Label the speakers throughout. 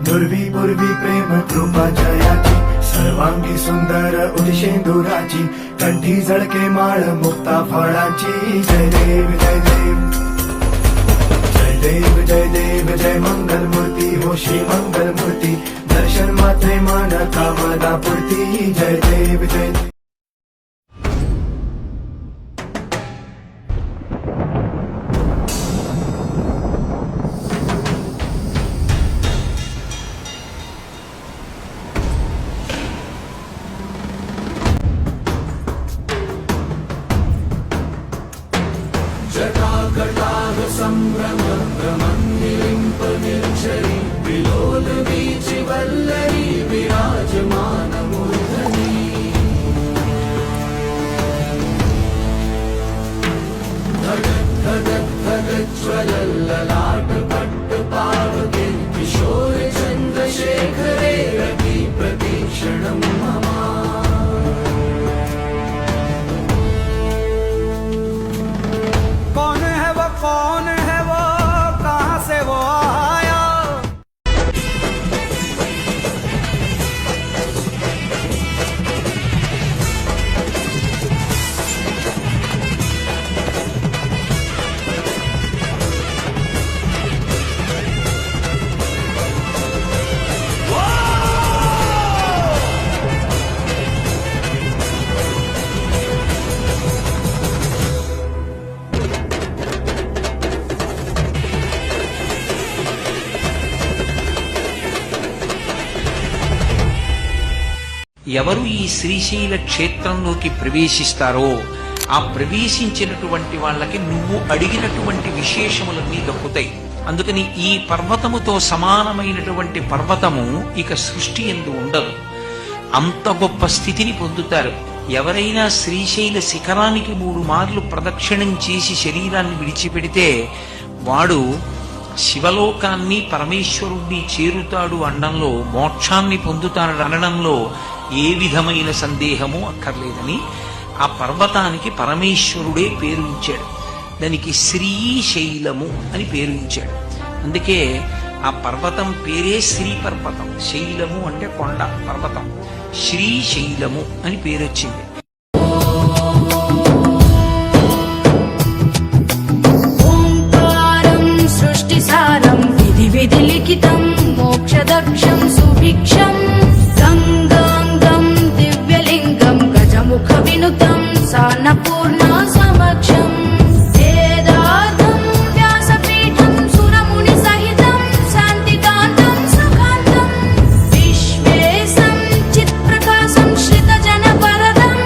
Speaker 1: दुर्वी पूर्वी प्रेम कृपा जयाची सर्वांगी सुंदर उदिशेंदुराची कंठी झळके माळ मुक्ता फळाची जय देव जय देव जय देव जय देव जय मंगल मूर्ती हो श्री मंगल मूर्ती दर्शन मात्रे मन कामना पूर्ती जय देव जय देव।
Speaker 2: जटाकटाह संभ्रम भ्रमन्निलिम्प निर्झरी विलोलवीचि वल्लरी विराजमान मूर्धनि धगत् धगत् धगत् ज्वलल्ललाट पट्ट पावके किशोर चन्द्रशेखरे रति प्रतीक्षणं मम।
Speaker 3: कौन है वो कहाँ से वो आया।
Speaker 4: ఎవరు ఈ శ్రీశైల క్షేత్రంలోకి ప్రవేశిస్తారో ఆ ప్రవేశించినటువంటి వాళ్ళకి నువ్వు అడిగినటువంటి విశేషములన్నీ దక్కుతాయి. అందుకని ఈ పర్వతముతో సమానమైనటువంటి పర్వతము ఇక సృష్టి యందు ఉండదు. అంత గొప్ప స్థితిని పొందుతారు. ఎవరైనా శ్రీశైల శిఖరానికి 3 మార్లు ప్రదక్షిణం చేసి శరీరాన్ని విడిచిపెడితే వాడు శివలోకాన్ని పరమేశ్వరుణ్ణి చేరుతాడు అనడంలో, మోక్షాన్ని పొందుతాడు అనడంలో ఏ విధమైన సందేహము అక్కర్లేదని ఆ పర్వతానికి పరమేశ్వరుడే పేరు ఇచ్చాడు. దానికి శ్రీశైలము అని పేరు ఇచ్చాడు. అందుకే ఆ పర్వతం పేరే శ్రీ పర్వతం. శైలము అంటే కొండ, పర్వతం. శ్రీశైలము అని పేరు వచ్చింది.
Speaker 5: ఓంకారం సృష్టిసారం విధి విధి లిఖితం మోక్షదక్షం సుభిక్షం గంగాంగం దివ్యలింగం గజముఖ వినుతం సాన్నపూర్ణ సమక్షం వేదార్థం వ్యాసపీఠం సురముని సహితం శాంతికాంతం సుఖాంతం విశ్వేశం చిత్ప్రకాశం శ్రితజన వరదం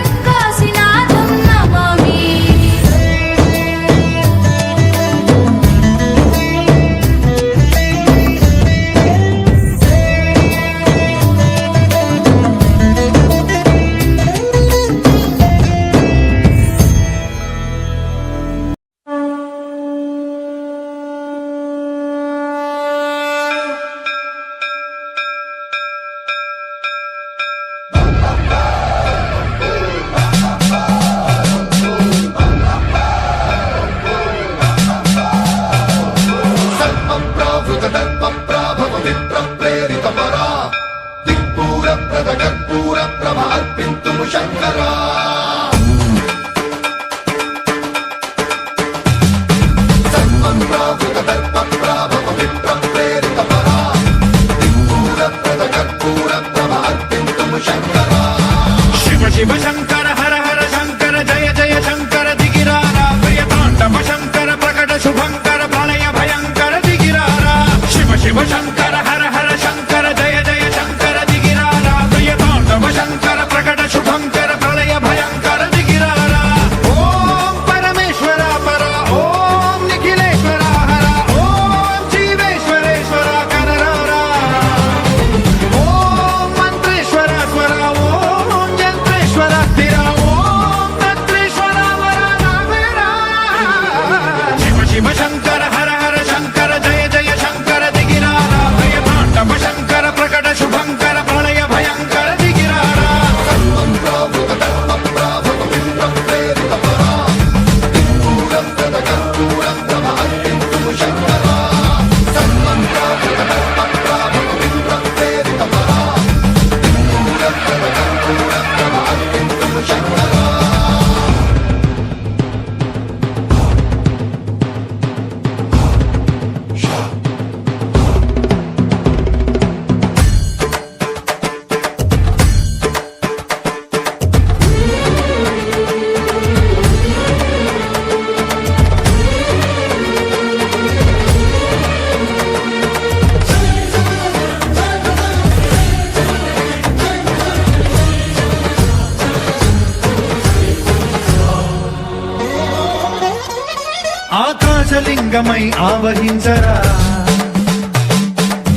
Speaker 1: కైలాసలింగమై ఆవహించరా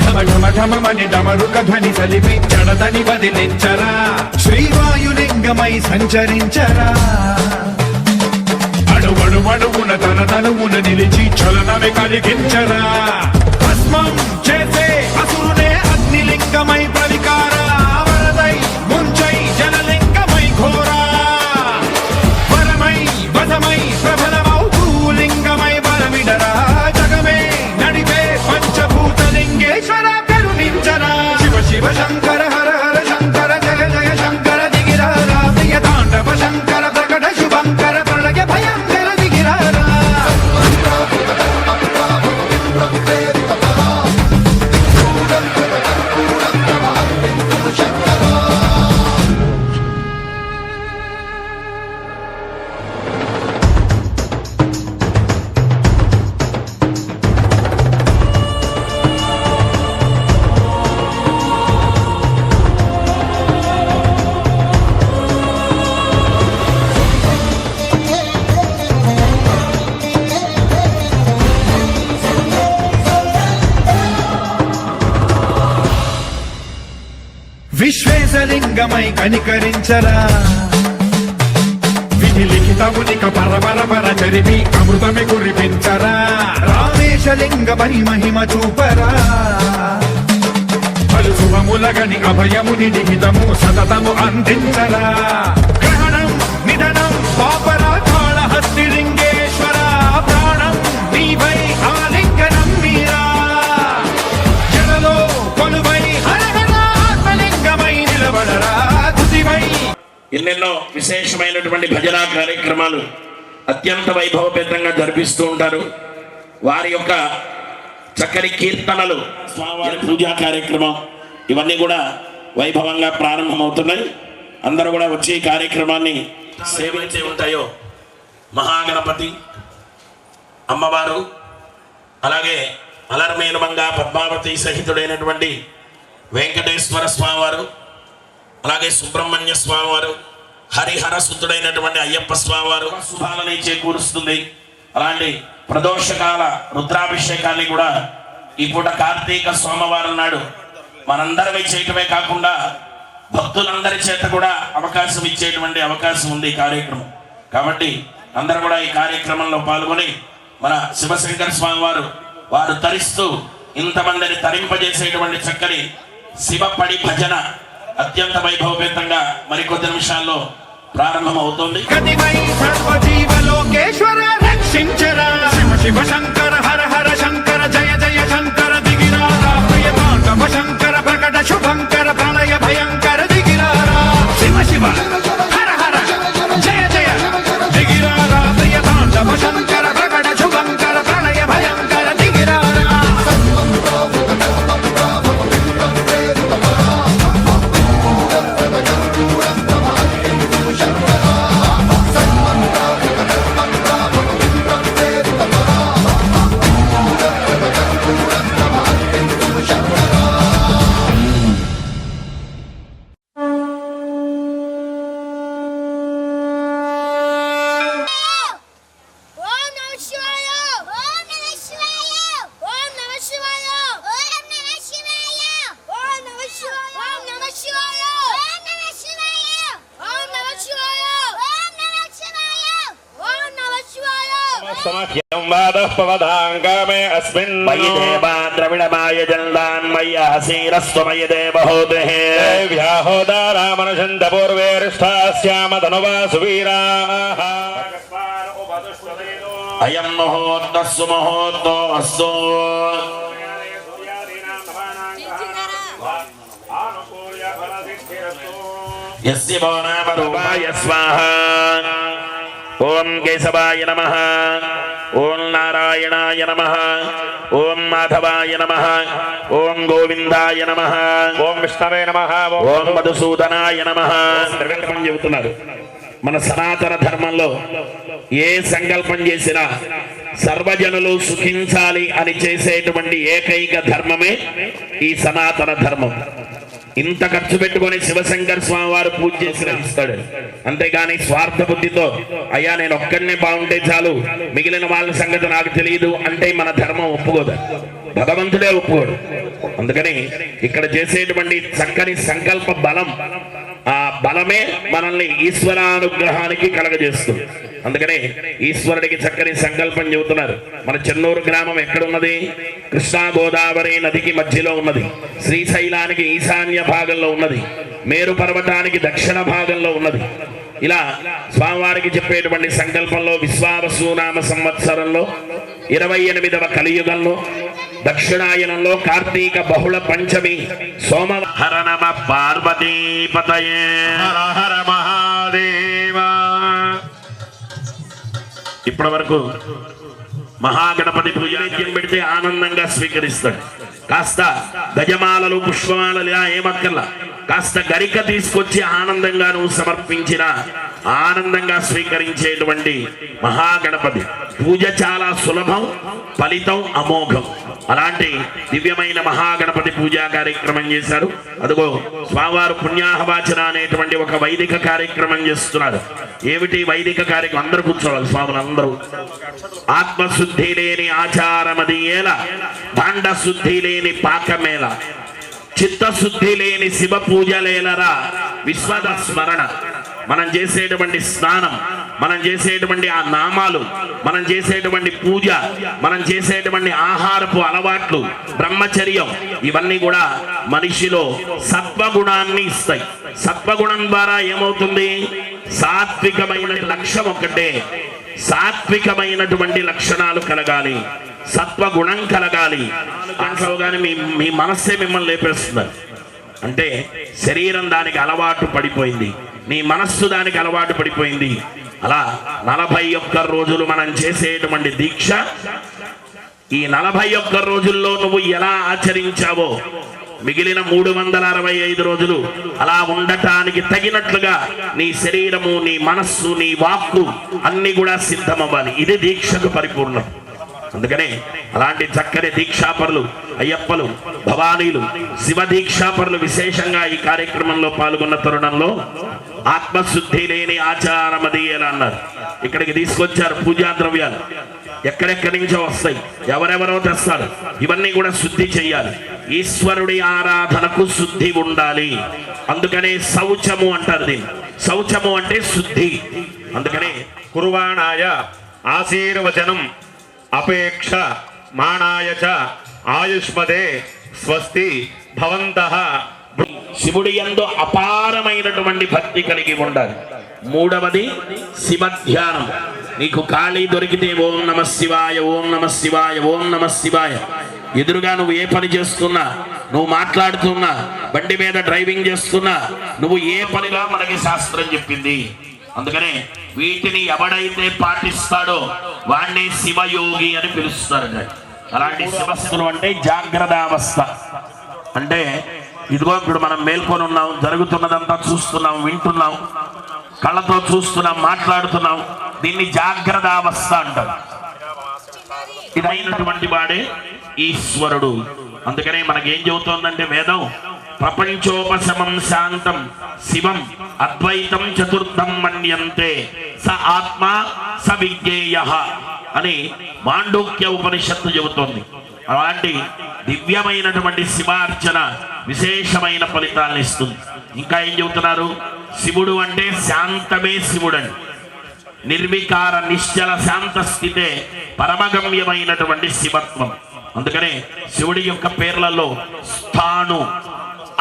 Speaker 1: ఢమఢమఢమని డమరుక ధ్వని సలిపి జడదని వదిలించరా శ్రీవాయులింగమై సంచరించరా అడుగడుగడుగున తన తనువున నిలిచి చలనమే కలిగించరా భస్మం చేసే అసురునే అగ్నిలింగమై ప్రవికారా వరదై ముంచై జనలింగమై ఘోరా వరమై వదమై ప్రబలమౌ భూలింగమై బలమిడరా జగమే నడిపే పంచభూతలింగేశ్వర కరుణించరా శివ శివ శంకర హర హర శంకర జయ జయ శంకర దిగిరారా ప్రియ తాండవ శంకర ప్రకట శుభంకర ప్రళయ భయంకర దిగిరారా విశ్వేశలింగమై కనికరించరా విధి లిఖితమునిక పరపర చరివి అమృతమి కురిపించరా రామేశలింగమై మహిమ చూపరా పలు శుభములగని అభయముని లిఖితము సతతము అందించరా గ్రహణం నిధనం పాపరా కాళహస్తిలింగేశ్వర ప్రాణం నీవై ఆలింగనం మీరా జనలో కొలువై
Speaker 6: ఎన్నెన్నో విశేషమైనటువంటి భజనా కార్యక్రమాలు అత్యంత వైభవపేతంగా జరిపిస్తూ ఉంటారు. వారి యొక్క చక్కని కీర్తనలు, స్వామివారి పూజా కార్యక్రమం ఇవన్నీ కూడా వైభవంగా ప్రారంభమవుతున్నాయి. అందరూ కూడా వచ్చి ఈ కార్యక్రమాన్ని సేవించి ఉంటాయో మహాగణపతి అమ్మవారు, అలాగే అలర్మేలుమంగా పద్మావతి సహితుడైనటువంటి వెంకటేశ్వర స్వామివారు, అలాగే సుబ్రహ్మణ్య స్వామివారు, హరిహర సుతుడైనటువంటి అయ్యప్ప స్వామివారు శుభాలని చేకూరుస్తుంది. అలాంటి ప్రదోషకాల రుద్రాభిషేకాన్ని కూడా ఈ పూట కార్తీక సోమవారం నాడు మనందరమే చేయటమే కాకుండా భక్తులందరి చేత కూడా అవకాశం ఇచ్చేటువంటి అవకాశం ఉంది ఈ కార్యక్రమం. కాబట్టి అందరూ కూడా ఈ కార్యక్రమంలో పాల్గొని మన శివశంకర స్వామివారు వారు తరిస్తూ ఇంతమందిని తరింపజేసేటువంటి చక్కని శివపడి భజన అత్యంత వైభవపేతంగా మరికొద్ది నిమిషాల్లో ప్రారంభం అవుతుంది.
Speaker 1: శివ శంకర హర హర శంకర జయ జయ శంకర దిగిరారా ప్రియ తాండవ శంకర ప్రకట శుభంకర ప్రళయ భయంకర దిగిరారా శివ శివ హర హర జయ జయ దిగిరారా ప్రియ తాండవ శంకర ప్రకట శుభంకర ప్రళయ భయంకర దిగిరారా
Speaker 6: मयि देवा द्रविडमाय जल्दान् मय्य हसीरस्त्वमयि देवहोदेः व्याहोदारामनुषन्त पूर्वेरिष्ठास्याम धनुवासु वीराः अयं मुहूर्तस्सु मुहूर्तो अस्तु यस्य वो नाम रूपाय स्वाहा ओम केशवाय नमः ओम नारायणाय नमः ओम माधवाय नमः ओम गोविंदाय नमः ओम विष्णवे नमः ओम मधुसूदनाय नमः త్రివిక్రమం చెబుతున్నారు. మన సనాతన ధర్మంలో ఏ సంకల్పం చేసినా సర్వజనులు సుఖించాలి అని చేసేటువంటి ఏకైక ధర్మమే ఈ సనాతన ధర్మం. ఇంత ఖర్చు పెట్టుకొని శివశంకర స్వామి వారు పూజ చేసి ఇస్తాడు. అంతేగాని స్వార్థ బుద్ధితో అయ్యా నేను ఒక్కడినే బాగుంటే చాలు మిగిలిన వాళ్ళ సంగతి నాకు తెలియదు అంటే మన ధర్మం ఒప్పుకోదు, భగవంతుడే ఒప్పుకోడు. అందుకని ఇక్కడ చేసేటువంటి చక్కని సంకల్ప బలం, ఆ బలమే మనల్ని ఈశ్వరానుగ్రహానికి కలగజేస్తుంది. అందుకనే ఈశ్వరుడికి చక్కని సంకల్పం చెబుతున్నారు. మన చెన్నూరు గ్రామం ఎక్కడున్నది? కృష్ణా గోదావరి నదికి మధ్యలో ఉన్నది. శ్రీశైలానికి ఈశాన్య భాగంలో ఉన్నది. మేరు పర్వతానికి దక్షిణ భాగంలో ఉన్నది. ఇలా స్వామివారికి చెప్పేటువంటి సంకల్పంలో విశ్వావసు నామ సంవత్సరంలో 28వ కలియుగంలో దక్షిణాయనంలో కార్తీక బహుళ పంచమి సోమవార నమ పార్వతీపతయే హర హర మహాదేవ. ఇప్పటి వరకు మహాగణపతి పూజనైత్యం పెడితే ఆనందంగా స్వీకరిస్తాడు. కాస్త గజమాలలు పుష్పమాలలు ఏమక్కర్లా, కాస్త గరిక తీసుకొచ్చి ఆనందంగా నువ్వు సమర్పించిన ఆనందంగా స్వీకరించేటువంటి మహాగణపతి పూజ చాలా సులభం, ఫలితం అమోఘం. అలాంటి దివ్యమైన మహాగణపతి పూజా కార్యక్రమం చేశారు. అదిగో స్వామివారు పుణ్యాహవాచన అనేటువంటి ఒక వైదిక కార్యక్రమం చేస్తున్నారు. ఏమిటి వైదిక కార్యక్రమం? అందరూ కూర్చోవాలి స్వాములు అందరూ. ఆత్మశుద్ధి లేని ఆచారమది ఏల, భాండ శుద్ధి లేని పాకమేల, చిత్తశుద్ధి లేని శివ పూజలేలరా విశ్వద స్మరణ. మనం చేసేటువంటి స్నానం, మనం చేసేటువంటి ఆ నామాలు, మనం చేసేటువంటి పూజ, మనం చేసేటువంటి ఆహారపు అలవాట్లు, బ్రహ్మచర్యం, ఇవన్నీ కూడా మనిషిలో సత్వగుణాన్ని ఇస్తాయి. సత్వగుణం ద్వారా ఏమవుతుంది? సాత్వికమైన లక్ష్యం ఒకటే, సాత్వికమైనటువంటి లక్షణాలు కలగాలి, సత్వగుణం కలగాలి. కానీ మీ మనస్సే మిమ్మల్ని లేపేస్తున్నారు. అంటే శరీరం దానికి అలవాటు పడిపోయింది, నీ మనస్సు దానికి అలవాటు పడిపోయింది. అలా 41 రోజులు మనం చేసేటువంటి దీక్ష, ఈ 41 రోజుల్లో నువ్వు ఎలా ఆచరించావో మిగిలిన 365 రోజులు అలా ఉండటానికి తగినట్లుగా నీ శరీరము, నీ మనస్సు, నీ వాక్కు అన్ని కూడా సిద్ధమవ్వాలి. ఇది దీక్షకు పరిపూర్ణం. అందుకనే అలాంటి చక్కని దీక్షాపరులు, అయ్యప్పలు, భవానీలు, శివ దీక్షాపరులు విశేషంగా ఈ కార్యక్రమంలో పాల్గొన్న తరుణంలో ఆత్మశుద్ధి లేని ఆచారమది ఎలా అన్నారు. ఇక్కడికి తీసుకొచ్చారు పూజా ద్రవ్యాలు, ఎక్కడెక్కడి నుంచో వస్తాయి, ఎవరెవరో తెస్తారు. ఇవన్నీ కూడా శుద్ధి చెయ్యాలి. ఈశ్వరుడి ఆరాధనకు శుద్ధి ఉండాలి. అందుకనే శౌచము అంటారు దీన్ని. శౌచము అంటే శుద్ధి. అందుకనే
Speaker 7: కుర్వాణాయ ఆశీర్వచనం అపేక్ష మానాయ చ ఆయుష్మదే స్వస్తి భవంతః.
Speaker 6: శివుడి యందు అపారమైనటువంటి భక్తి కలిగి ఉండాలి. మూడవది శివ ధ్యానం. నీకు ఖాళీ దొరికితే ఓం నమ శివాయ, ఓం నమ శివాయ, ఓం నమ శివాయ. ఎదురుగా నువ్వు ఏ పని చేస్తున్నా, నువ్వు మాట్లాడుతున్నా, బండి మీద డ్రైవింగ్ చేస్తున్నా, నువ్వు ఏ పనిగా మనకి శాస్త్రం చెప్పింది. అందుకనే వీటిని ఎవడైతే పాటిస్తాడో వాడిని శివయోగి అని పిలుస్తారు. అలాంటి శివస్థులు అంటే జాగ్రత్తావస్థ. అంటే ఇదిగో ఇప్పుడు మనం మేల్కొని ఉన్నాం, జరుగుతున్నదంతా చూస్తున్నాం, వింటున్నాం, కళ్ళతో చూస్తున్నాం, మాట్లాడుతున్నాం. దీన్ని జాగ్రత్తావస్థ అంటారు. ఇదైనటువంటి వాడే ఈశ్వరుడు. అందుకనే మనకేం చెబుతోందంటే వేదం, ప్రపంచోపశమం శాంతం శివం అద్వైతం చతుర్థం మన్యంతే స ఆత్మ స విజ్ఞేయః అని మాండూక్య ఉపనిషత్తు చెబుతోంది. అలాంటి దివ్యమైనటువంటి శివార్చన విశేషమైన ఫలితాలను ఇస్తుంది. ఇంకా ఏం చెబుతున్నారు? శివుడు అంటే శాంతమే శివుడని. నిర్వికార నిశ్చల శాంత స్థితే పరమగమ్యమైనటువంటి శివత్వం. అందుకనే శివుడి యొక్క పేర్లలో స్థాను,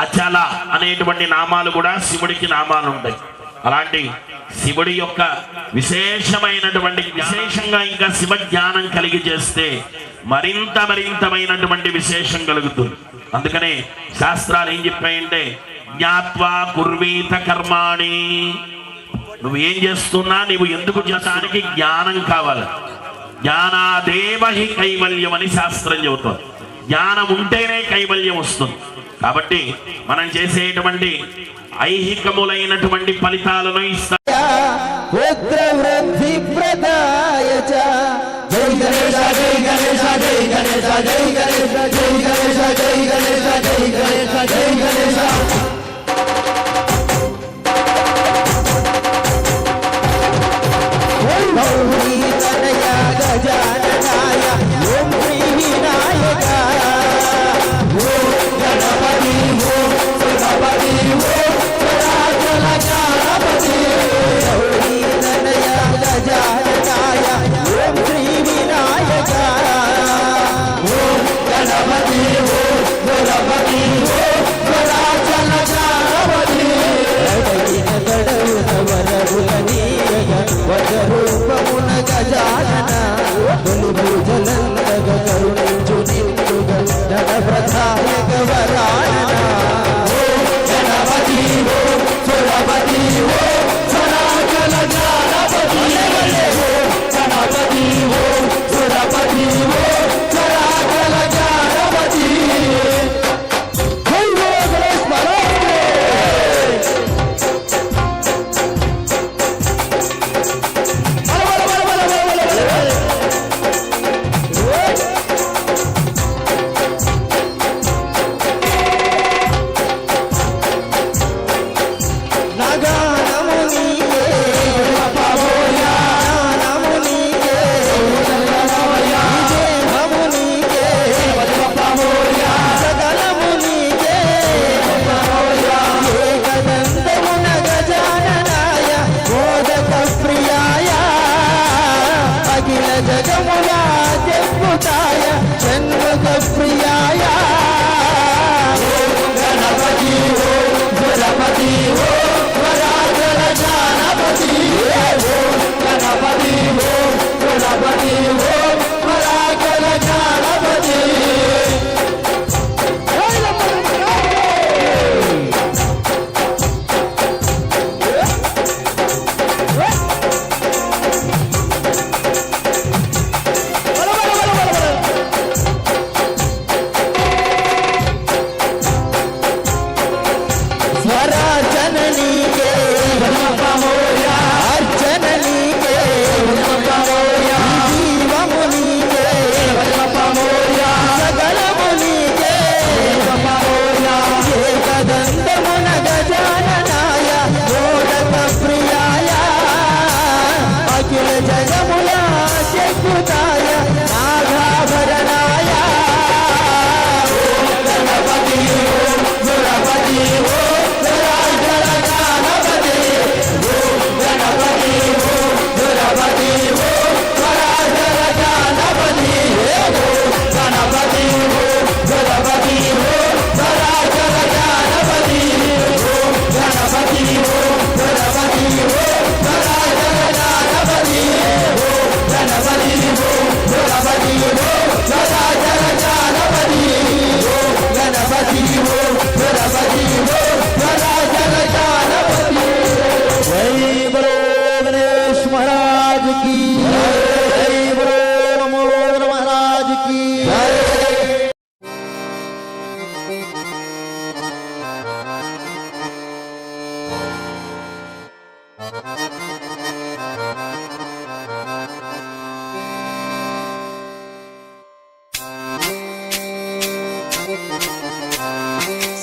Speaker 6: అచల అనేటువంటి నామాలు కూడా శివుడికి నామాలు ఉంటాయి. అలాంటి శివుడి యొక్క విశేషంగా ఇంకా శివ జ్ఞానం కలిగి చేస్తే మరింతమైనటువంటి విశేషం కలుగుతుంది. అందుకనే శాస్త్రాలు ఏం చెప్పాయంటే జ్ఞాత్వా కుర్వీత కర్మాణి. నువ్వు ఏం చేస్తున్నా, నువ్వు ఎందుకు చేస్తానికి జ్ఞానం కావాలి. జ్ఞానాదేవ హి కైవల్యం అని శాస్త్రం చెబుతుంది. జ్ఞానం ఉంటేనే కైవల్యం వస్తుంది. కాబట్టి మనం చేసేటువంటి ఐహికములైనటువంటి ఫలితాలను ఇస్తాం.
Speaker 2: జై గణేశ జై గణేశ జై గణేశ జై గణేశ జై గణేశ జై గణేశ జై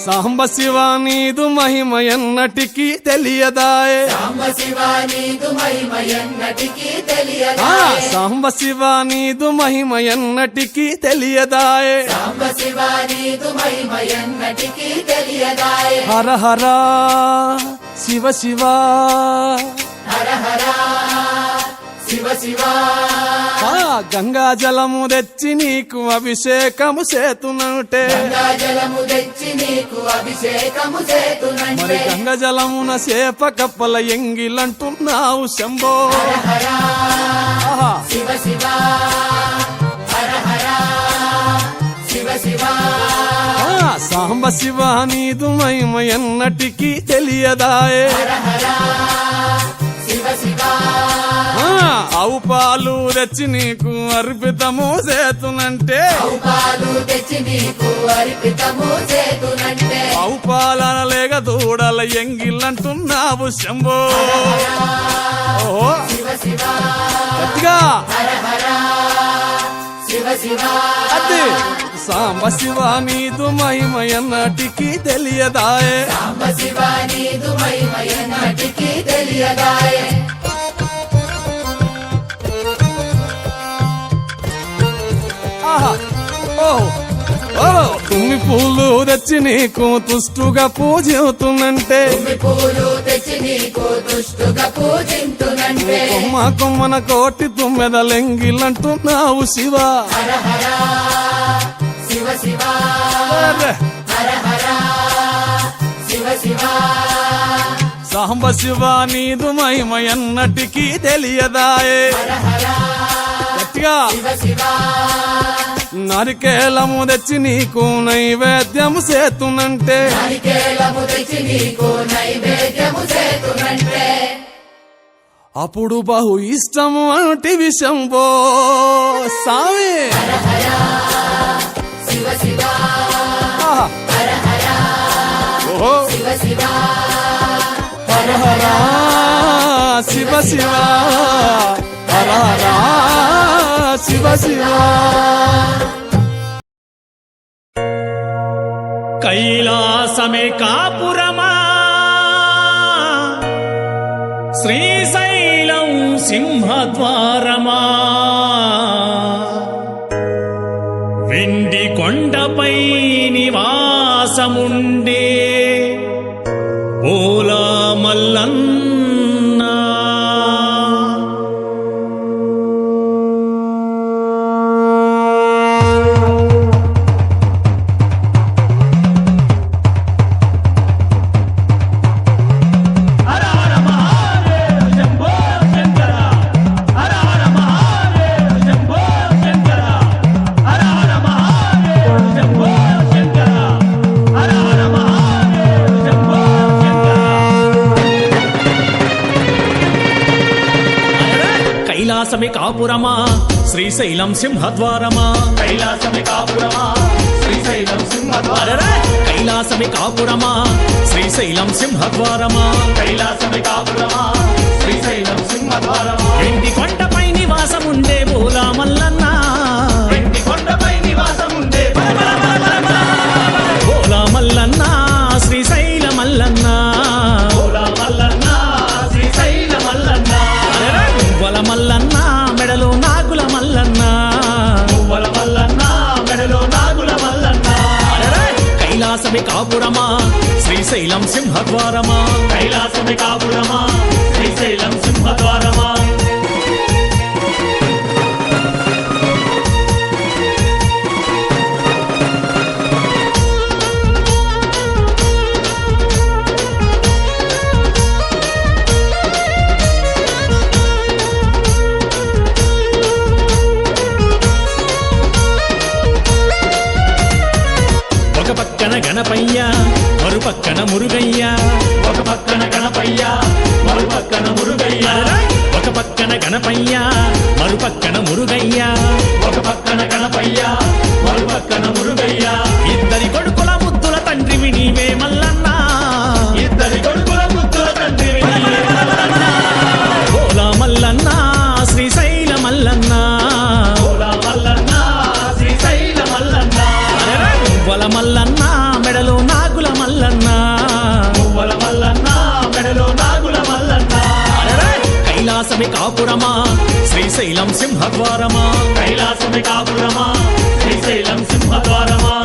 Speaker 3: సాంబ శివ నీదు మహిమ ఎన్నటికీ తెలియదాయే
Speaker 2: సాంబ శివ నీదు మహిమ ఎన్నటికీ
Speaker 3: ఆ,
Speaker 2: తెలియదాయే
Speaker 3: సాంబ శివ నీదు మహిమ ఎన్నటికీ తెలియదాయే
Speaker 2: సాంబ శివ నీదు మహిమ ఎన్నటికీ తెలియదాయే
Speaker 3: హర హర శివ శివ
Speaker 2: హర హర శివ శివ
Speaker 3: ఆ, గంగా జలము తెచ్చి నీకు అభిషేకము చేతునంటే
Speaker 2: గంగా జలము తెచ్చి నీకు అభిషేకము
Speaker 3: మరి
Speaker 2: చేతునంటే
Speaker 3: గంగ జలమున సేప కప్పల ఎంగిలంటున్నావు శంభో
Speaker 2: హర
Speaker 3: ఆహా.
Speaker 2: శివ శివ హర హర శివ శివ
Speaker 3: ఆ, సాంబ శివ నీదు మహిమ ఎన్నటికీ తెలియదాయే
Speaker 2: హర హర శివ శివ
Speaker 3: ఆ, ఆవు పాలు తెచ్చి నీకు అర్పితము చేతునంటే
Speaker 2: పాలు తెచ్చి నీకు అర్పితము చేతునంటే
Speaker 3: ఆవు పాలన లేక దూడల ఎంగిలంటున్నావు శంభో ఓహో
Speaker 2: శివ శివ
Speaker 3: గట్టిగా
Speaker 2: హర హర శివ శివ
Speaker 3: అదే సాంబ శివ నీదు మహిమ ఎన్నటికి తెలియదాయే
Speaker 2: సాంబ శివ నీదు మహిమ ఎన్నటికీ తెలియదాయే
Speaker 3: ఆహా ఓహో ఓ తుమ్మి పూలు తెచ్చి నీకు తుష్టుగా పూజవుతున్నంటే
Speaker 2: తుమ్మి పూలు తెచ్చి నీకు దుష్టుగా పూజింతునంటే
Speaker 3: కొమ్మ కొమ్మన కోటి తుమ్మెదలెంగిలంటున్నావు శివ
Speaker 2: హర హర శివ శివ
Speaker 3: అరే,
Speaker 2: హర హర శివ శివ
Speaker 3: సాంబ శివ నీదు మహిమ ఎన్నటికీ తెలియదాయే
Speaker 2: హర హర
Speaker 3: గట్టిగా
Speaker 2: శివ శివ
Speaker 3: నరికేలము తెచ్చి నీకు నైవేద్యము చేతునంటే
Speaker 2: నారికేళము తెచ్చి నీకు నైవేద్యము చేతునంటే
Speaker 3: అప్పుడు బహు ఇష్టము అంటే విషంబో సామి
Speaker 2: శివ శివ
Speaker 3: ఆహా. ఓహో
Speaker 2: శివ శివ
Speaker 3: హర హర శివ శివ హర హర శివ శివ
Speaker 8: కైలాసమే కాపురమా శ్రీశైలం సింహద్వారమా వెండి కొండపై నివాసముండే ఓలా మల్లన్నా కైలాసమే కాపురమా శ్రీశైలం సింహద్వారమా కైలాసమే కాపురమా శ్రీశైలం సింహద్వారమా కైలాసమే కాపురమా శ్రీశైలం సింహద్వారమా కైలాసమే కాపురమా శ్రీశైలం సింహద్వారమా వెండి కొండపై నివాసముండే బోలా మల్లన్న వెండి కొండపై నివాసముండే బోలా మల్లన్న శ్రీశైల మల్లన్న బోలా మల్లన్న శ్రీశైల మల్లన్న పువ్వల మల్లన్న మెడలో నాగుల మల్లన్న పువ్వల మల్లన్న మెడలో నాగుల మల్లన్న కైలాసమే కాపురమా శ్రీశైలం సింహద్వారమా కైలాసమే కాపురమా శ్రీశైలం సింహద్వారమా ఒక పక్కన గణపయ్య మరుపక్కన మురుగయ్య ఒక పక్కన గణపయ్య మరుపక్కన మురుగయ్య ఒక పక్కన గణపయ్య మరుపక్కన మురుగయ్య ఒక పక్కన గణపయ్య మరుపక్కన మురుగయ్య ఇద్దరి కొడుకుల ముద్దుల తండ్రివి నీవే మల్లన్న ఇద్దరి కొడుకుల ముద్దుల తండ్రివి నీవే మల్లన్న ఓలా మల్లన్న శ్రీశైల మల్లన్న ఓలా మల్లన్న శ్రీశైల మల్లన్న పువ్వల మల్లన్న మెడలో నాగుల మల్లన్న పువ్వల మల్లన్న మెడలో నాగుల మల్లన్న కైలాసమే కాపురమా శ్రీశైలం సింహద్వారమా కైలాసమే కాపురమా శ్రీశైలం సింహద్వారమా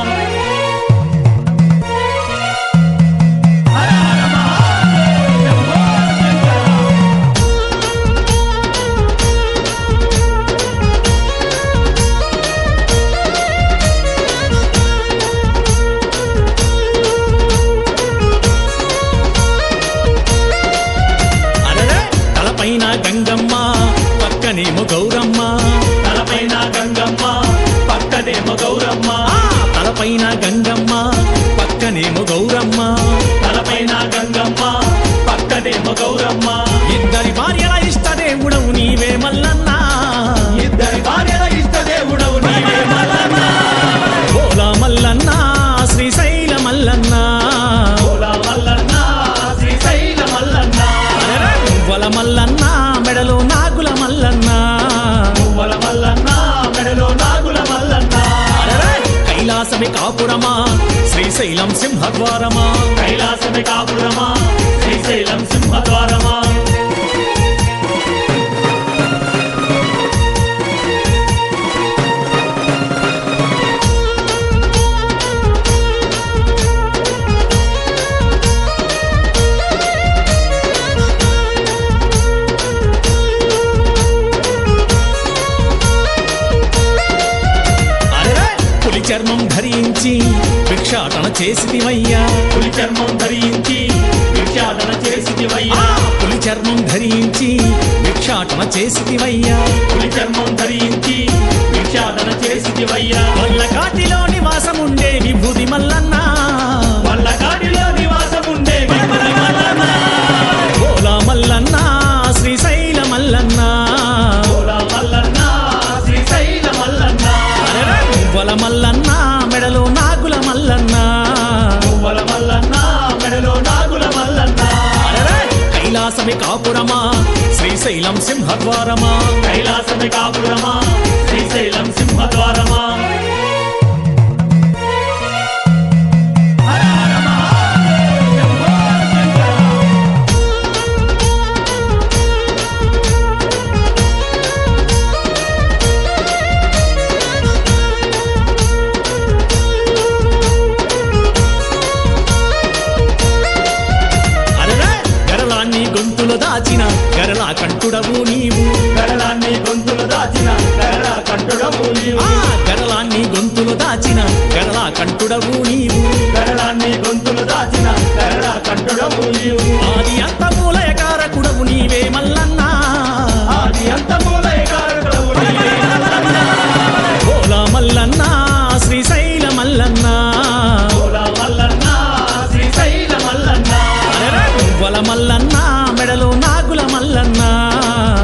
Speaker 8: తలపైన గంగమ్మ పక్కనేమో గౌరమ్మ తలపైన గంగమ్మ పక్కనేమో గౌరమ్మ తలపైన గంగమ్మ పక్కనేమో గౌరమ్మ తలపైన గంగమ్మ పక్కనేమో గౌరమ్మ ఇద్దరి భార్యల ఇష్టదేవుడవు నీవే మల్లన్న ఇద్దరి భార్యల ఇష్టదేవుడవు నీవే మల్లన్న ఓలా మల్లన్న శ్రీశైల మల్లన్న ఓలా మల్లన్న శ్రీశైల మల్లన్న పువ్వల మల్లన్న మెడలో నాగుల మల్లన్న పువ్వల మల్లన్న మెడలో నాగుల మల్లన్న కాపురమా శ్రీశైలం సింహద్వారమా కైలాసమే కాపురమా శ్రీశైలం సింహద్వారమా చర్మం ధరించి భిక్షాటన చేసిదివయ్యా పులి చర్మం ధరించి భిక్షాటన చేసిదివయ్యా పులి చర్మం ధరించి భిక్షాటన చేసిదివయ్యా పులి చర్మం ధరించి భిక్షాటన చేసిదివయ్యా వల్లకాటిలో నివాసముండే విభూది మల్లన్న వల్లకాటిలో నివాసముండే విభూది మల్లన్న ఓలా మల్లన్న శ్రీశైల మల్లన్న ఓలా మల్లన్న శ్రీశైల మల్లన్న పువ్వల మల్లన్న మెడలో నాగుల మల్లన్న పువ్వల మల్లన్న మెడలో నాగుల మల్లన్న కైలాసమే కాపురమా శ్రీశైలం సింహద్వారమా కైలాసమే కాపురమా శ్రీశైలం సింహద్వారమా దాచిన గరళా కంఠుడవు నీవు గరళాన్ని గొంతులు దాచిన గరళా కంఠుడవు నీవు గరళాన్ని గొంతులు దాచిన గరళా కంఠుడవు నీవు గరళాన్ని గొంతులు దాచిన గరళా కంఠుడవు నీవు ఆది అంతమూలయకారకుడవు నీవే మల్లన్న ఆది అంతమూలయకారకుడవు నీవే మల్లన్న ఓలా మల్లన్న శ్రీశైల మల్లన్న ఓలా మల్లన్న శ్రీశైల మల్లన్న పువ్వల మల్లన్న మెడలో నాగుల మల్లన్న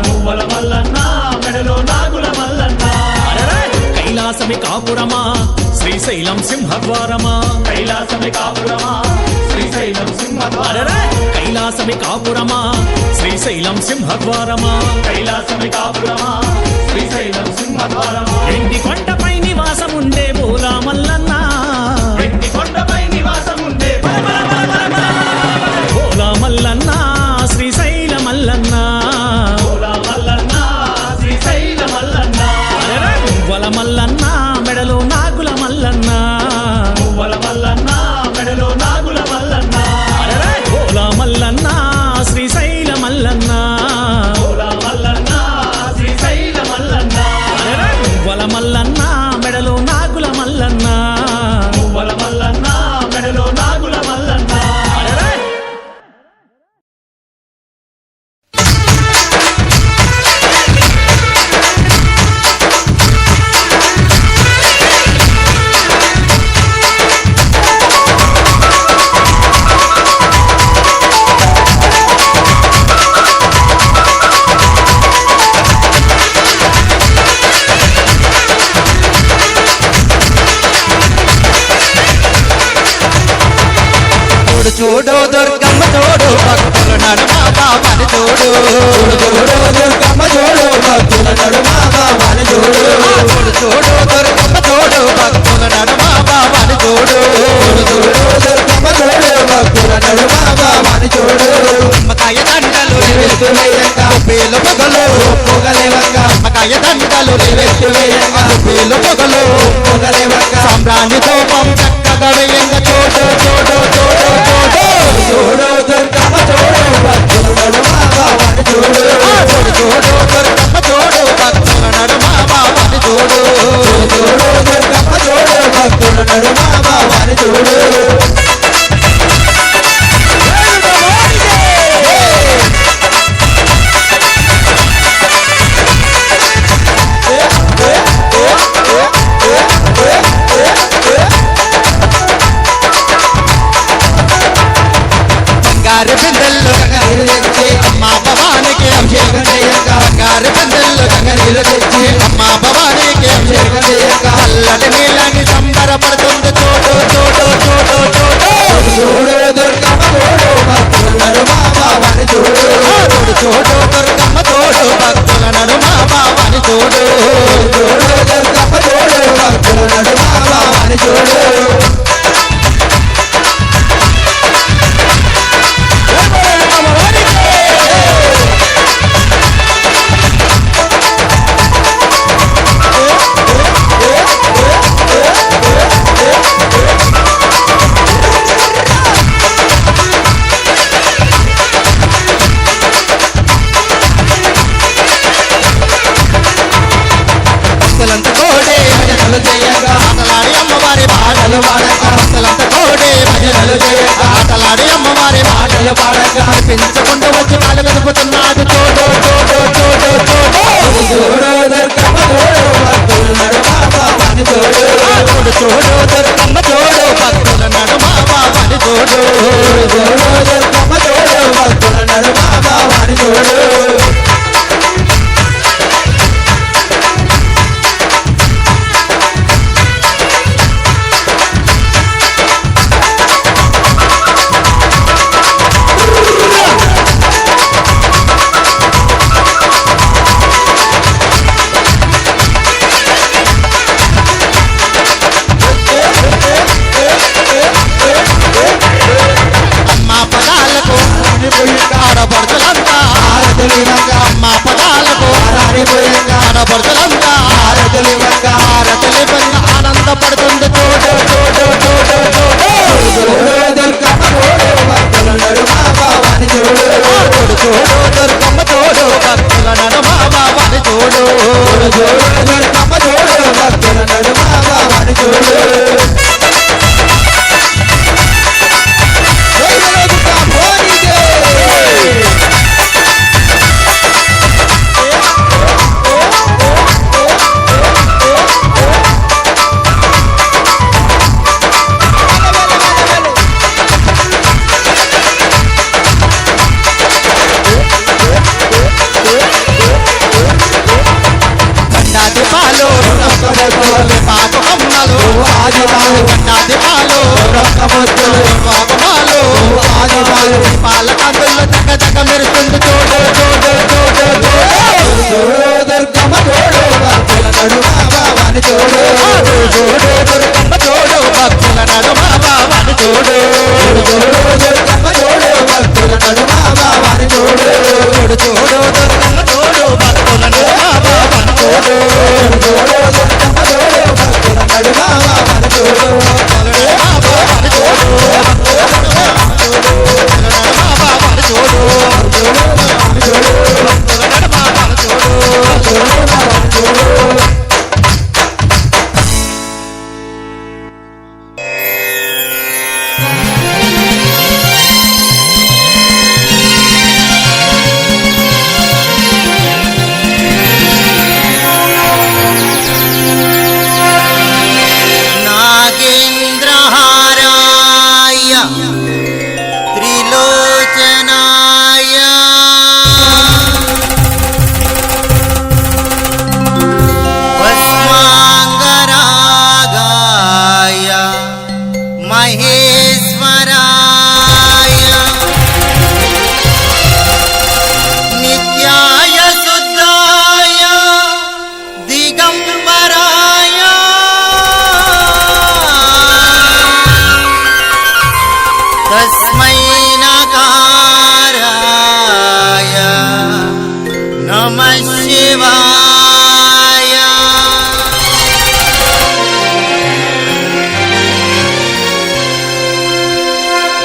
Speaker 8: పువ్వల మల్లన్న మెడలో నాగుల మల్లన్న కైలాసమే కాపురమా శ్రీశైలం సింహద్వారమా కైలాసమే కాపురమా శ్రీశైలం సింహద్వారమా కైలాసమే కాపురమా శ్రీశైలం సింహద్వారమా కైలాసమే కాపురమా శ్రీశైలం సింహద్వారమా వెండి కొండపై నివాసముండే బోలా మల్లన్న వెండి కొండపై నివాసముండే బోలా మల్లన్న శ్రీశైల మల్లన్న ఓలా మల్లన్న శ్రీశైల మల్లన్న పువ్వల మల్లన్న మెడలో నాగుల మల్లన్న పువ్వల మల్లన్న మెడలో నాగుల మల్లన్న ఓలా మల్లన్న శ్రీశైల మల్లన్న ఓలా మల్లన్న శ్రీశైల మల్లన్న పువ్వల మల్లన్న మెడలో నాగుల మల్లన్న పువ్వల మల్లన్న మెడలో నాగుల మల్లన్న
Speaker 9: చూడు దుర్గమ్మ చూడు భక్తుల నడుమ బాబాని చూడు చూడు దుర్గమ్మ చూడు భక్తుల నడుమ బాబాని చూడు చూడు దుర్గమ్మ చూడు భక్తుల నడుమ బాబాని చూడు చూడు దుర్గమ్మ చూడు భక్తుల నడుమ బాబాని చూడు మకాయ దండలు వేస్తువేయంగా పేలు పొగలు పొగలేవంగా మకాయ దండలు వేస్తువేయంగా పేలు పొగలు పొగలేవంగా సాంబ్రాణి ధూపం చక్కగా వేయంగా చూడు చూడు చూడు చూడు దుర్గమ్మ చూడు భక్తుల నడుమ బాబాని చూడు చూడు దుర్గమ్మ చూడు భక్తుల నడుమ బాబాని చూడు చూడు దుర్గమ్మ చూడు భక్తుల నడుమ బాబాని చూడు బంగారు బిందెల్లో గంగనీరు తెచ్చి అమ్మా భవానికి అభిషేకం చేయక బంగారు బిందెల్లో గంగనీరు తెచ్చి అమ్మా భవానికి అభిషేకం చేయక చల్లటి నీళ్ళని సంబరపడుతుంది చూడు చూడు చూడు చూడు చూడు దుర్గమ్మ చూడు భక్తుల నడుమ బాబాని చూడు చూడు దుర్గమ్మ చూడు భక్తుల నడుమ బాబాని చూడు చూడు దుర్గమ్మ చూడు భక్తుల నడుమ బాబాని చూడు భక్తులంత కోడే భజనలు చేయగా ఆటలాడి అమ్మవారి పాటలు పాడగా భక్తులంత కోడే భజనలు చేయగా ఆటలాడి అమ్మవారి పాటలు పాడగా పెంచకుండా వచ్చి పాలు కదుపుతున్నాడు చోడు చోడు చోడు చోడు చోడు దుర్గమ్మ చోడు భక్తుల నడుమ బాబాని చోడు చోడు చోడు దుర్గమ్మ చోడు భక్తుల నడుమ బాబాని చోడు చోడు దుర్గమ్మ చోడు భక్తుల నడుమ బాబాని చోడు ఆడపడుతులంతా ఆరతులివంగా అమ్మ పదాలకు ఆరారిపోయంగా ఆడపడుతులంతా ఆరతులివంగా ఆరతులివంగా ఆనందపడుతుంది చోడు చోడు చోడు చోడు దుర్గమ్మ చోడు భక్తుల నడుమ బాబాని చోడు చోడు చోడు దుర్గమ్మ చోడు భక్తుల నడుమ బాబాని చోడు చోడు దుర్గమ్మ చోడు భక్తుల నడుమ బాబాని చోడు పాటు అమ్మలు ఆదివాలు కన్నాదిపాలు రక్తముద్దులు పాపమాలు ఆదివాలు పాల కందుల్లో తగ్గ తగ్గ మెరుస్తుంది చోడు చోడు చోడు చోడు దుర్గమ్మ చోడు భక్తుల నడుమ బాబాని చోడు చోడు దుర్గమ్మ చోడు భక్తుల నడుమ బాబాని చోడు చోడు దుర్గమ్మ చోడు భక్తుల నడుమ బాబాని చోడు చోడు చోడు దుర్గమ్మ చోడు భక్తుల నడుమ బాబాని చోడు చోడు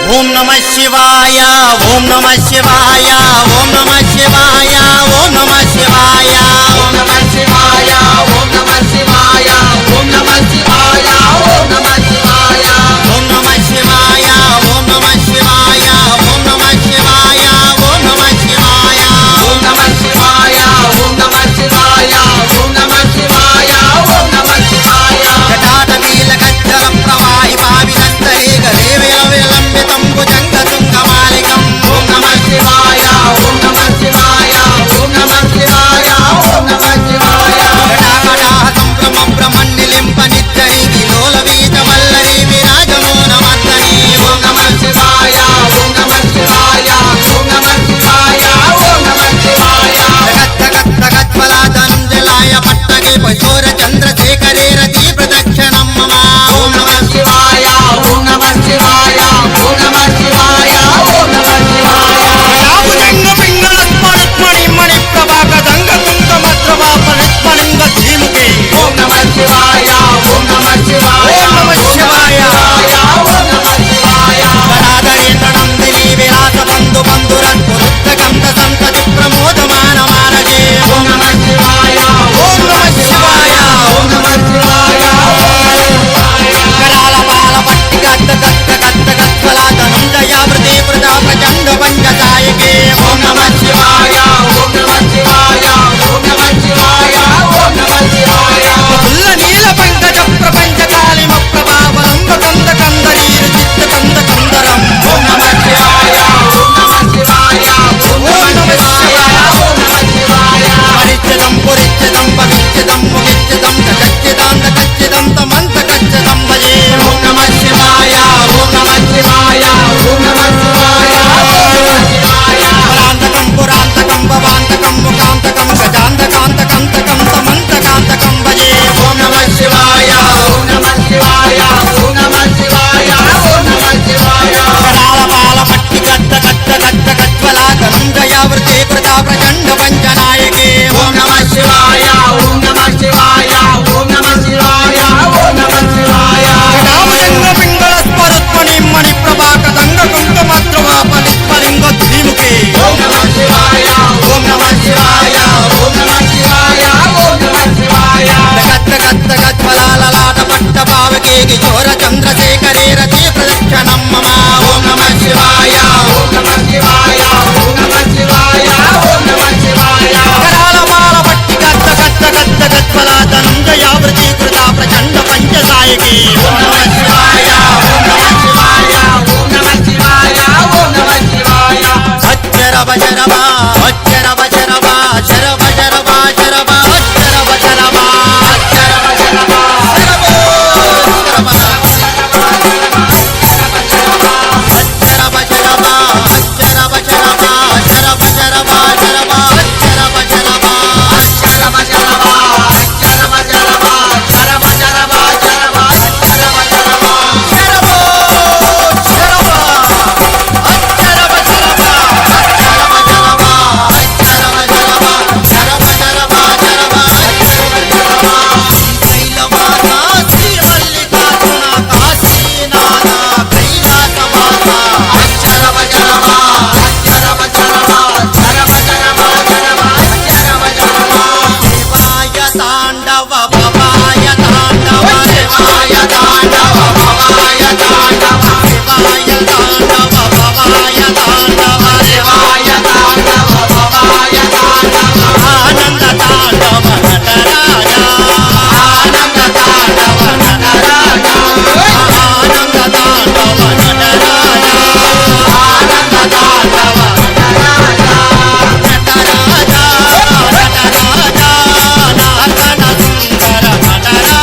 Speaker 9: ఓం నమః శివాయ ఓం నమః శివాయ ఓం నమః శివాయ ఓం నమః శివాయ
Speaker 2: ఓం నమః శివాయ ఓం నమః శివాయ ఓం నమః శివాయ ఓం నమః శివాయ
Speaker 9: ఓం నమః శివాయ ఓం నమః శివాయ ఓం నమః శివాయ ఓం నమః శివాయ
Speaker 2: ఓం నమః శివాయ ఓం నమః శివాయ ఓం నమః శివాయ ఓం నమః శివాయ
Speaker 9: జటాటవీల గజ్జల ప్రవాహి పావినంతరే గదేవేల విలంబితం భుజంగ తుంగమాలికం
Speaker 2: ఓం నమః శివాయ ఓం నమః శివాయ ఓం నమః శివాయ ఓం నమః శివాయ
Speaker 9: జటాకటాహ సంభ్రమ బ్రహ్మణ్ణిలింప నిత్యరి విలోల వీత వల్లరి విరాజమోనమత్తరి
Speaker 2: ఓం నమః శివాయ ఓం నమః శివాయ ఓం నమః శివాయ ఓం నమః శివాయ
Speaker 9: గద్గద్గద్వలాదంజలాయ పట్టగే పశోర చంద్రశేఖరే రతి ప్రదక్షిణం మమ
Speaker 2: ఓం నమః శివాయ ఓం నమః శివాయ ఓం నమః శివాయ ఓం నమః శివాయ
Speaker 9: భుజంగ పింగళ స్మరత్మణి మణి ప్రభాక దంగ కుంగ మద్రవా పరిస్మలింగ ధీముఖి
Speaker 2: ఓం నమః శివాయ ఓం నమః శివాయ
Speaker 9: ఓం నమః శివాయ
Speaker 2: ఓం నమః శివాయ
Speaker 9: గణాధరేంద్రనందిని విలాస బంధు బంధురద్భుత గంధ సంతతి ప్రమోదమాన మానజే
Speaker 2: ఓం నమః శివాయ
Speaker 9: ఓం నమః శివాయ ప్రచండ పంచసాయకి
Speaker 2: ఓం నమః శివాయ ఓం నమః శివాయ ఓం నమః శివాయ ఓం నమః శివాయ
Speaker 9: అచ్చరవ శరవ అచ్చరవ శరవ శరవ శరవ శరవ అచ్చరవ శరవ
Speaker 2: శరవ శరవ
Speaker 9: శరవో శరవ అచ్చరవ శరవ అచ్చరవ శరవ శరవ శరవ శరవ అచ్చరవ శరవ
Speaker 2: శరవ శరవ శరవ శరవ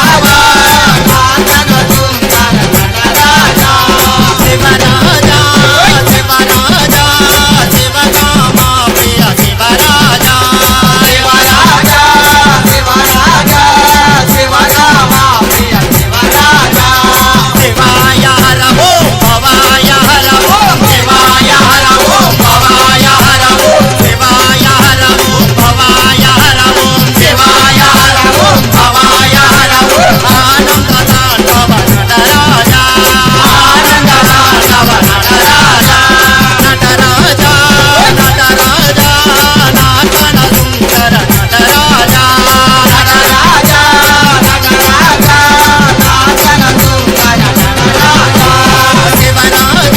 Speaker 2: శరవ శరవ శరవ శరవ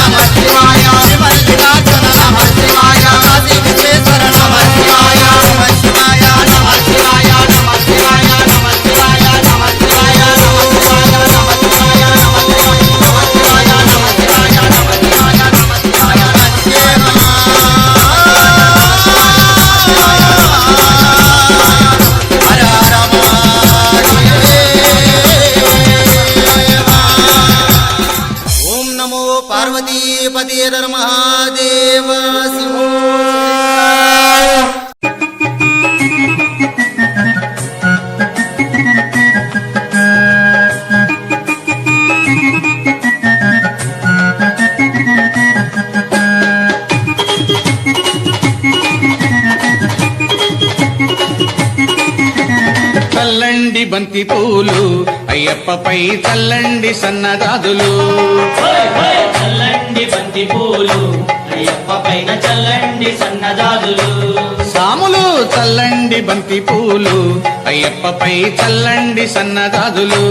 Speaker 9: శరవో శరవ అచ్చరవ శరవ పార్వతీపతిర్ మహాదేవ శివో
Speaker 3: చల్లండి బంతి పూలు అయ్యప్పపై చల్లండి సన్నజాజులు
Speaker 8: చల్లండి బంతి పూలు అయ్యప్ప పైన చల్లండి సన్నజాజులు
Speaker 3: సాములు చల్లండి బంతి పూలు అయ్యప్పపై చల్లండి సన్నజాజులు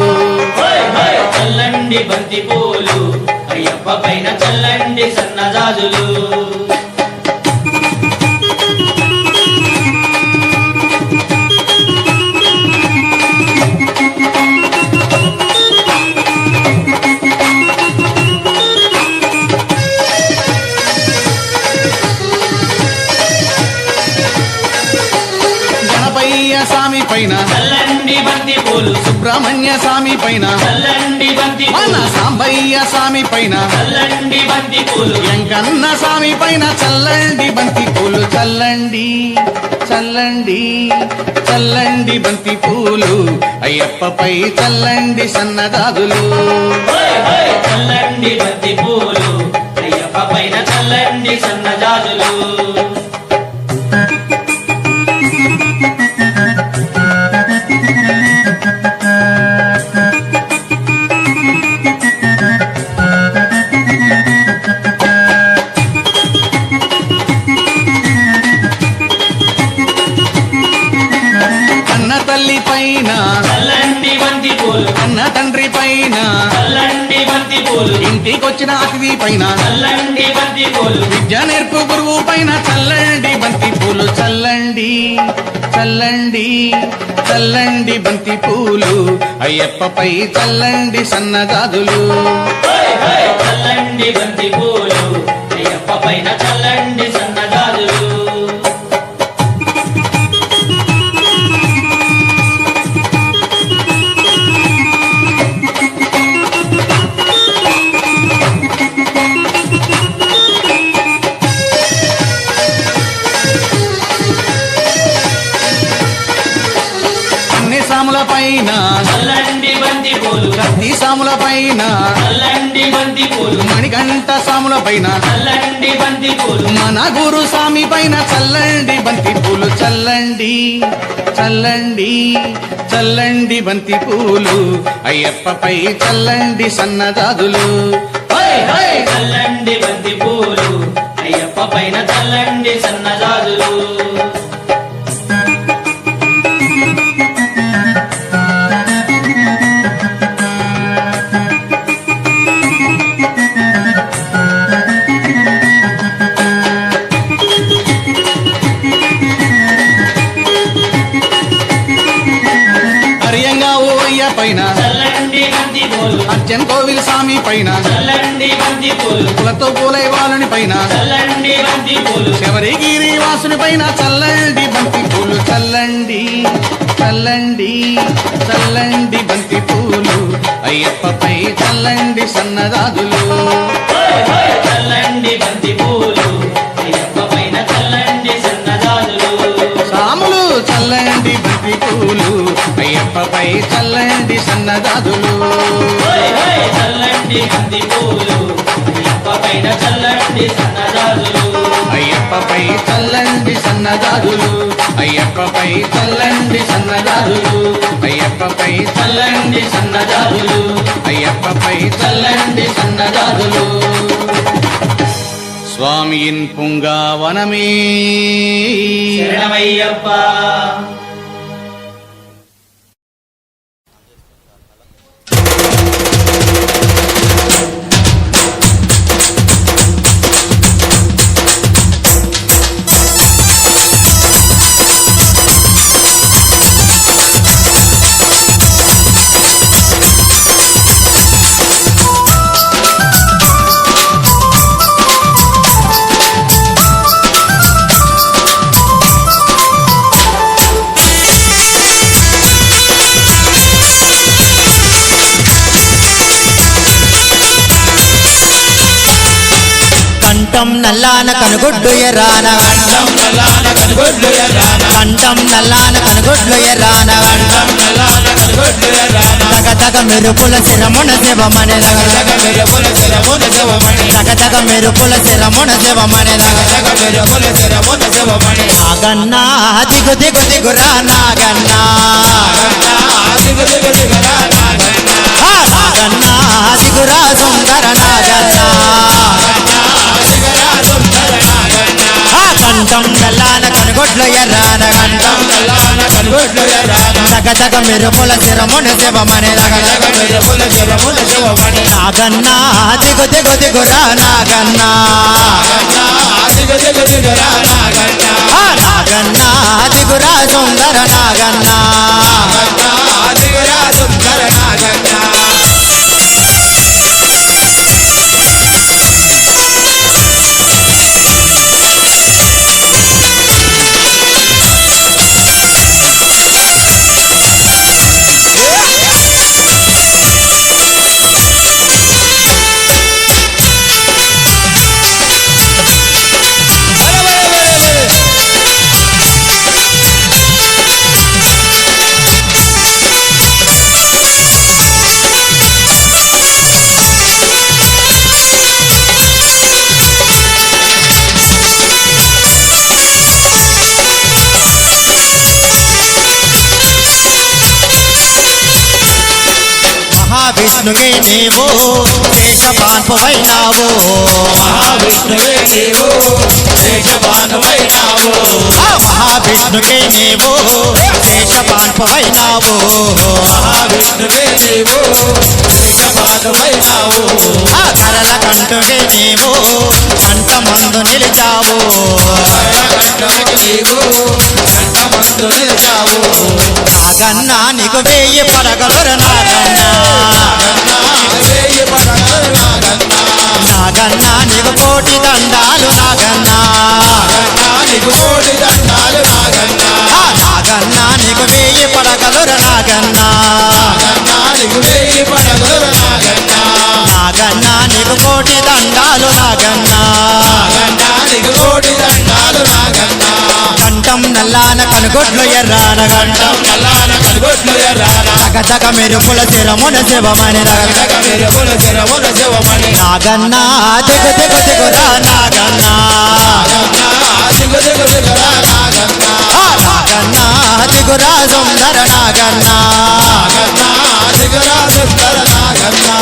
Speaker 8: చల్లండి బంతి పూలు అయ్యప్ప పైన చల్లండి సన్నజాజులు
Speaker 3: స్వామి పైన
Speaker 8: చల్లండి బంతి పూలు
Speaker 3: సుబ్రహ్మణ్య స్వామి పైన
Speaker 8: చల్లండి బంతి
Speaker 3: మన
Speaker 8: పూలు
Speaker 3: సాంబయ్య స్వామి పైన
Speaker 8: చల్లండి బంతి పూలు
Speaker 3: వెంకన్న స్వామి పైన చల్లండి బంతి పూలు చల్లండి చల్లండి చల్లండి బంతి పూలు అయ్యప్పపై చల్లండి సన్నజాజులు
Speaker 8: చల్లండి బంతి పూలు అయ్యప్ప పైన చల్లండి సన్నజాజులు
Speaker 9: పైన
Speaker 8: చల్లండి బంతి పూలు
Speaker 9: కన్న తండ్రి పైన
Speaker 8: చల్లండి బంతి పూలు
Speaker 9: ఇంటికొచ్చిన అతిథి పైన
Speaker 8: చల్లండి బంతి పూలు
Speaker 9: విద్య నేర్పు గురువు పైన చల్లండి బంతి పూలు చల్లండి చల్లండి చల్లండి బంతి పూలు అయ్యప్పపై చల్లండి సన్నజాజులు
Speaker 8: హోయ్ హోయ్ చల్లండి బంతి పూలు అయ్యప్ప పైన చల్లండి సన్నజాజులు
Speaker 9: సాముల పైన
Speaker 8: చల్లండి బంతి పూలు
Speaker 9: కత్తి సాముల పైన
Speaker 8: చల్లండి బంతి పూలు
Speaker 9: మణికంఠ సాముల పైన
Speaker 8: చల్లండి బంతి పూలు
Speaker 9: మన గురు స్వామి పైన చల్లండి బంతి పూలు చల్లండి చల్లండి చల్లండి బంతి పూలు అయ్యప్పపై చల్లండి సన్నజాజులు
Speaker 8: హోయ్ హోయ్ చల్లండి బంతి పూలు అయ్యప్ప పైన చల్లండి సన్నజాజులు
Speaker 9: హరియంగా ఓయ్య పైన
Speaker 8: చల్లండి బంతి పూలు
Speaker 9: అర్జన్ కోవిల్ స్వామి పైన
Speaker 8: చల్లండి బంతి పూలు
Speaker 9: పూలతో పూలైవాలని పైన
Speaker 8: చల్లండి బంతి పూలు
Speaker 9: శబరిగిరి వాసుని పైన చల్లండి బంతి పూలు చల్లండి చల్లండి చల్లండి బంతి పూలు అయ్యప్పపై చల్లండి సన్నజాజులు
Speaker 8: హోయ్ హోయ్ చల్లండి బంతి పూలు అయ్యప్ప పైన చల్లండి సన్నజాజులు
Speaker 9: సాములు చల్లండి బంతి పూలు అయ్యప్పపై చల్లండి సన్నజాజులు
Speaker 8: హోయ్ హోయ్ చల్లండి బంతి పూలు అయ్యప్ప పైన చల్లండి సన్నజాజులు
Speaker 9: అయ్యప్పపై చల్లండి సన్నజాజులు అయ్యప్పపై చల్లండి సన్నజాజులు అయ్యప్పపై చల్లండి సన్నజాజులు అయ్యప్పపై చల్లండి సన్నజాజులు స్వామియిన్ పుంగావనమే
Speaker 8: శరణమయ్యప్ప
Speaker 9: కంఠం నల్లాన కనుగొడ్డు ఎర్రాన కంఠం నల్లాన కనుగొడ్డు ఎర్రాన తగ తగ మెరుపుల శిరమున శివమణి తగ తగ మెరుపుల శిరమున శివమణి నాగన్నా దిగు దిగు దిగురా నాగన్నా నాగన్నా దిగురా సుందర నాగన్నా కంఠం నల్లాన కనుగొడ్లు ఎర్రాన కంఠం నల్లాన కనుగొడ్లు ఎర్రాన తగ తగ మెరుపుల శిరమున శివమణి నాగన్నా దిగు దిగు దిగురా నాగన్నా నాగన్నా దిగురా సుందర నాగన్నా మహావిష్ణువే నీవు శేషపాన్పువైనావు
Speaker 2: మహావిష్ణువే నీవు శేషపానువైనావు
Speaker 9: మహావిష్ణువే నీవు శేషపాన్పువైనావు
Speaker 2: మహావిష్ణువే నీవు శేషపానువైనావు
Speaker 9: కరల కంటువే నీవు కంఠమందు నిలిచావు
Speaker 2: కంఠముకు నీవు కంఠమందు నిలిచావు
Speaker 9: నాగన్నా నీకు వేయి పడగలుర నాగన్నా
Speaker 2: వేయి పడగలు నాగన్నా
Speaker 9: నాగన్నా నీకు కోటి దండాలు నాగన్నా
Speaker 2: నీకు కోటి దండాలు నాగన్నా
Speaker 9: నాగన్నా నీకు వేయి పడగలుర నాగన్నా
Speaker 2: నీకు వేయి పడగలు నాగన్నా
Speaker 9: నాగన్నా నీకు కోటి దండాలు నాగన్నా
Speaker 2: నీకు కోటి దండాలు నాగన్నా
Speaker 9: కంఠం నల్లాన కనుగొడ్లు ఎర్రాన గంటం
Speaker 2: నల్లాన కనుగొడ్లు ఎర్రాన
Speaker 9: తగతగ మెరుపుల శిరమున శివమణి
Speaker 2: తగతగ మెరుపుల శిరమున శివమణి
Speaker 9: నాగన్నా దిగు దిగు దిగురా నాగన్నా
Speaker 2: దిగు దిగు దిగురా నాగన్నా
Speaker 9: నాగన్నా దిగురా సుందర నాగన్నా
Speaker 2: దిగురా సుందర నాగన్నా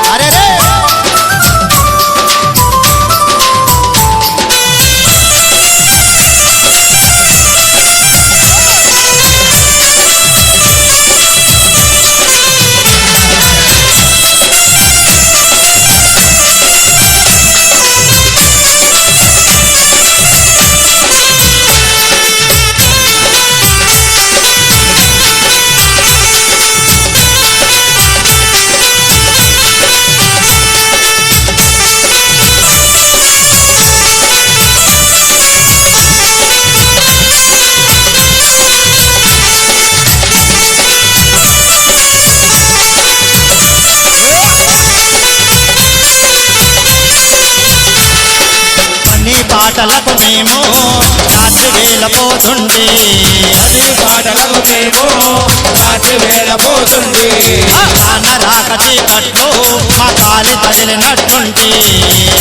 Speaker 9: అరే రే అన్ని పాటలకు మేము రాత్రి వేళ పోతుండే
Speaker 2: అన్ని పాటలకు మేము రాత్రి వేళ పోతుంది
Speaker 9: అన్న రాక చీకట్లో మా కాలి తగిలినట్టుంటే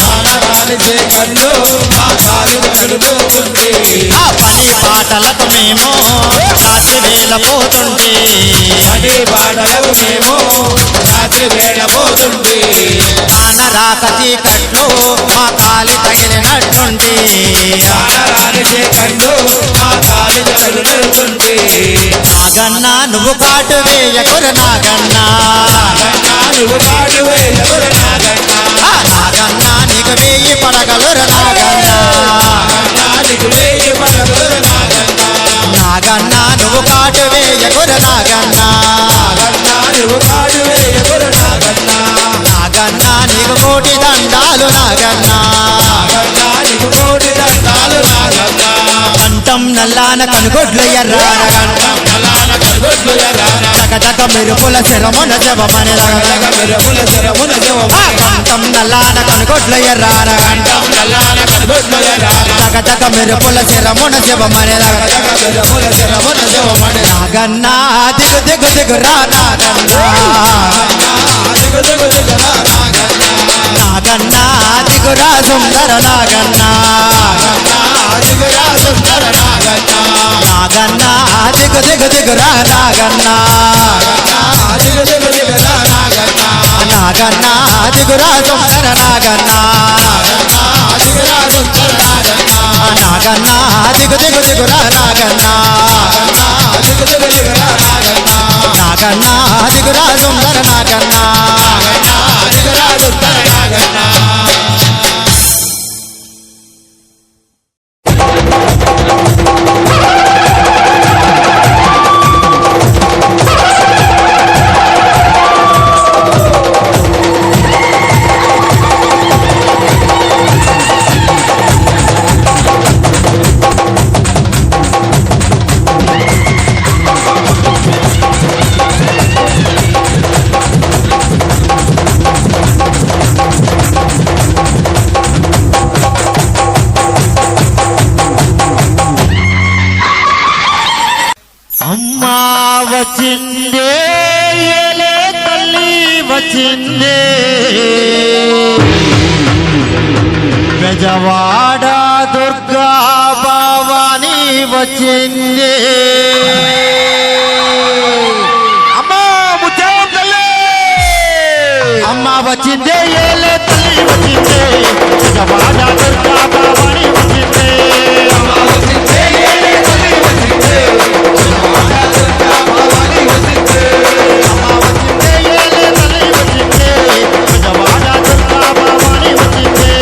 Speaker 2: ఆనరాని చీకట్లు మా కాలి తగులుతుంది
Speaker 9: ఆ పని పాటలకు మేము రాత్రి వేళ పోతుంటే
Speaker 2: అన్ని పాటలకు మేము రాత్రి వేళ పోతుంది
Speaker 9: ఆన రాక చీకట్లో మా కాలి తగిలినట్టుంటే
Speaker 2: ఆనరాని చీకట్లు మా కాలి తగులుతుంది
Speaker 9: నాగన్నా నువ్వు కాటు వేయకుర నాగన్నా
Speaker 2: నువ్వు కాడు వేయకుర నాగన్నా
Speaker 9: నాగన్నా నీకు వేయి పడగలుర నాగన్నా
Speaker 2: నీకు వేయి పడగలు నాగన్నా
Speaker 9: నాగన్నా నువ్వు కాటు వేయకుర నాగన్నా
Speaker 2: నువ్వు కాడు వేయకుర నాగన్నా
Speaker 9: నాగన్నా నీకు కోటి దండాలు నాగన్నా
Speaker 2: నీకు కోటి దండాలు నాగన్నా
Speaker 9: కంఠం నల్లాన కనుగొడ్లు ఎర్రాన గంటం
Speaker 2: నల్లాన కనుగొడ్లు ఎర్రాన
Speaker 9: తగతగ మెరుపుల శిరమున శివమణి
Speaker 2: తగతగ మెరుపుల శిరమున శివమణి
Speaker 9: కంఠం నల్లాన కనుగొడ్లు ఎర్రాన గంటం
Speaker 2: నల్లాన కనుగొడ్లు ఎర్రాన
Speaker 9: తగతగ మెరుపుల శిరమున శివమణి
Speaker 2: తగతగ మెరుపుల శిరమున శివమణి
Speaker 9: నాగన్నా దిగు దిగు దిగురా నాగన్నా
Speaker 2: దిగు దిగు దిగురా నాగన్నా
Speaker 9: నాగన్నా దిగురా సుందర నాగన్నా
Speaker 2: దిగురా సుందర నాగన్నా
Speaker 9: నాగన్నా దిగు దిగు దిగురా నాగన్నా
Speaker 2: దిగు దిగు దిగురా నాగన్నా
Speaker 9: నాగన్నా దిగురా సుందర నాగన్నా
Speaker 2: దిగురా సుందర నాగన్నా
Speaker 9: నాగన్నా దిగు దిగు దిగురా నాగన్నా
Speaker 2: దిగు దిగు దిగురా నాగన్నా
Speaker 9: నాగన్నా దిగురా సుందర నాగన్నా
Speaker 2: దిగురా సుందర నాగన్నా
Speaker 9: అమ్మా వచ్చిందే ఏలే తల్లి వచ్చిందే బెజవాడ దుర్గా భవాని వచ్చింది అమ్మా ముత్యాల తల్లి అమ్మ వచ్చిందే ఏలే తల్లి వచ్చిందే బెజవాడ దుర్గా భవాని వచ్చిందే అమ్మ వచ్చిందే ఏలే తల్లి వచ్చిందే బెజవాడ దుర్గా భవాని వచ్చిందే అమ్మ వచ్చిందే ఏలే తల్లి వచ్చిందే బెజవాడ దుర్గా భవాని వచ్చిందే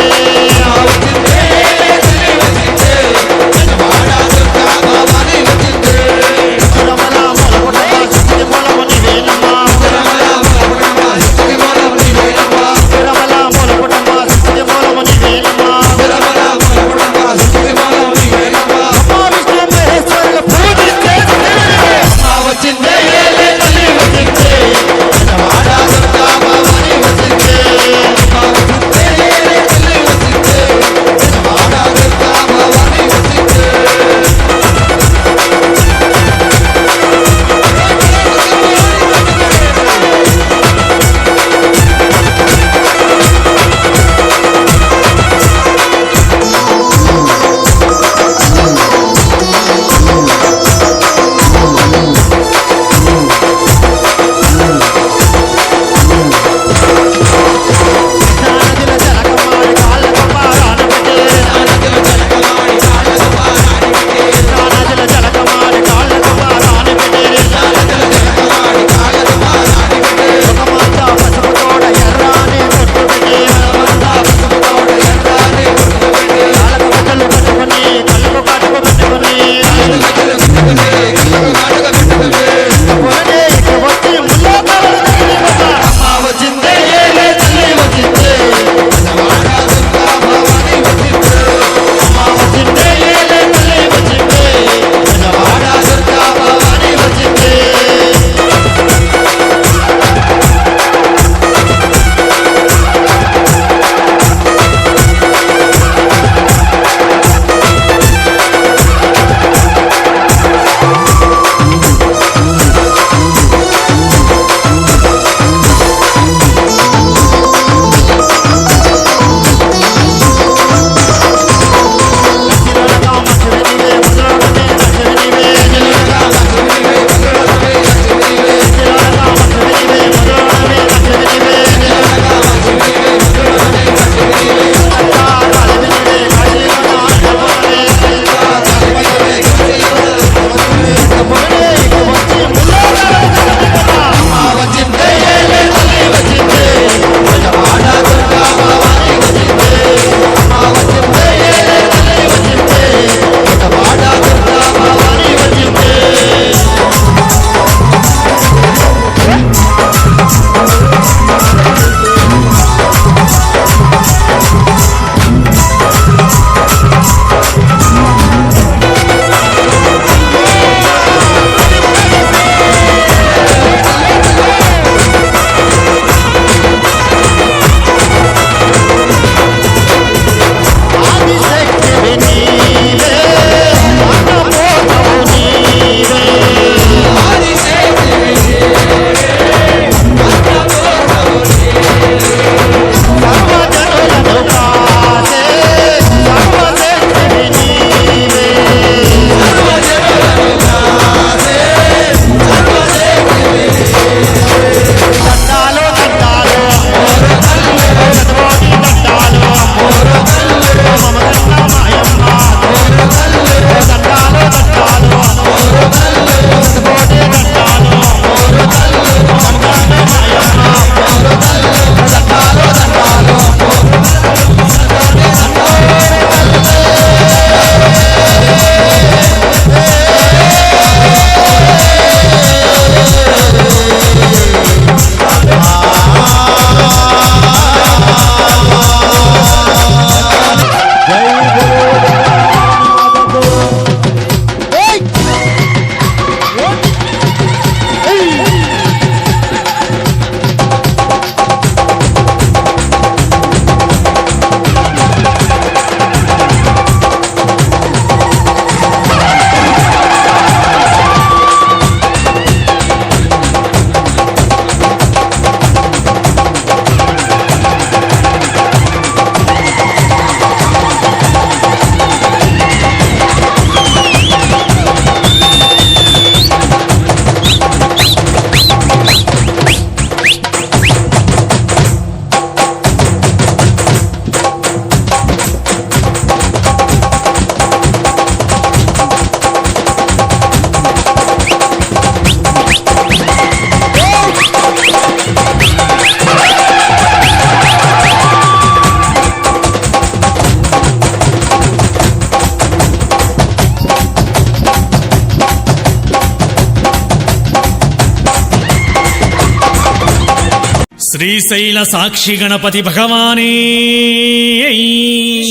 Speaker 3: శ్రీశైల సాక్షి గణపతి భగవానే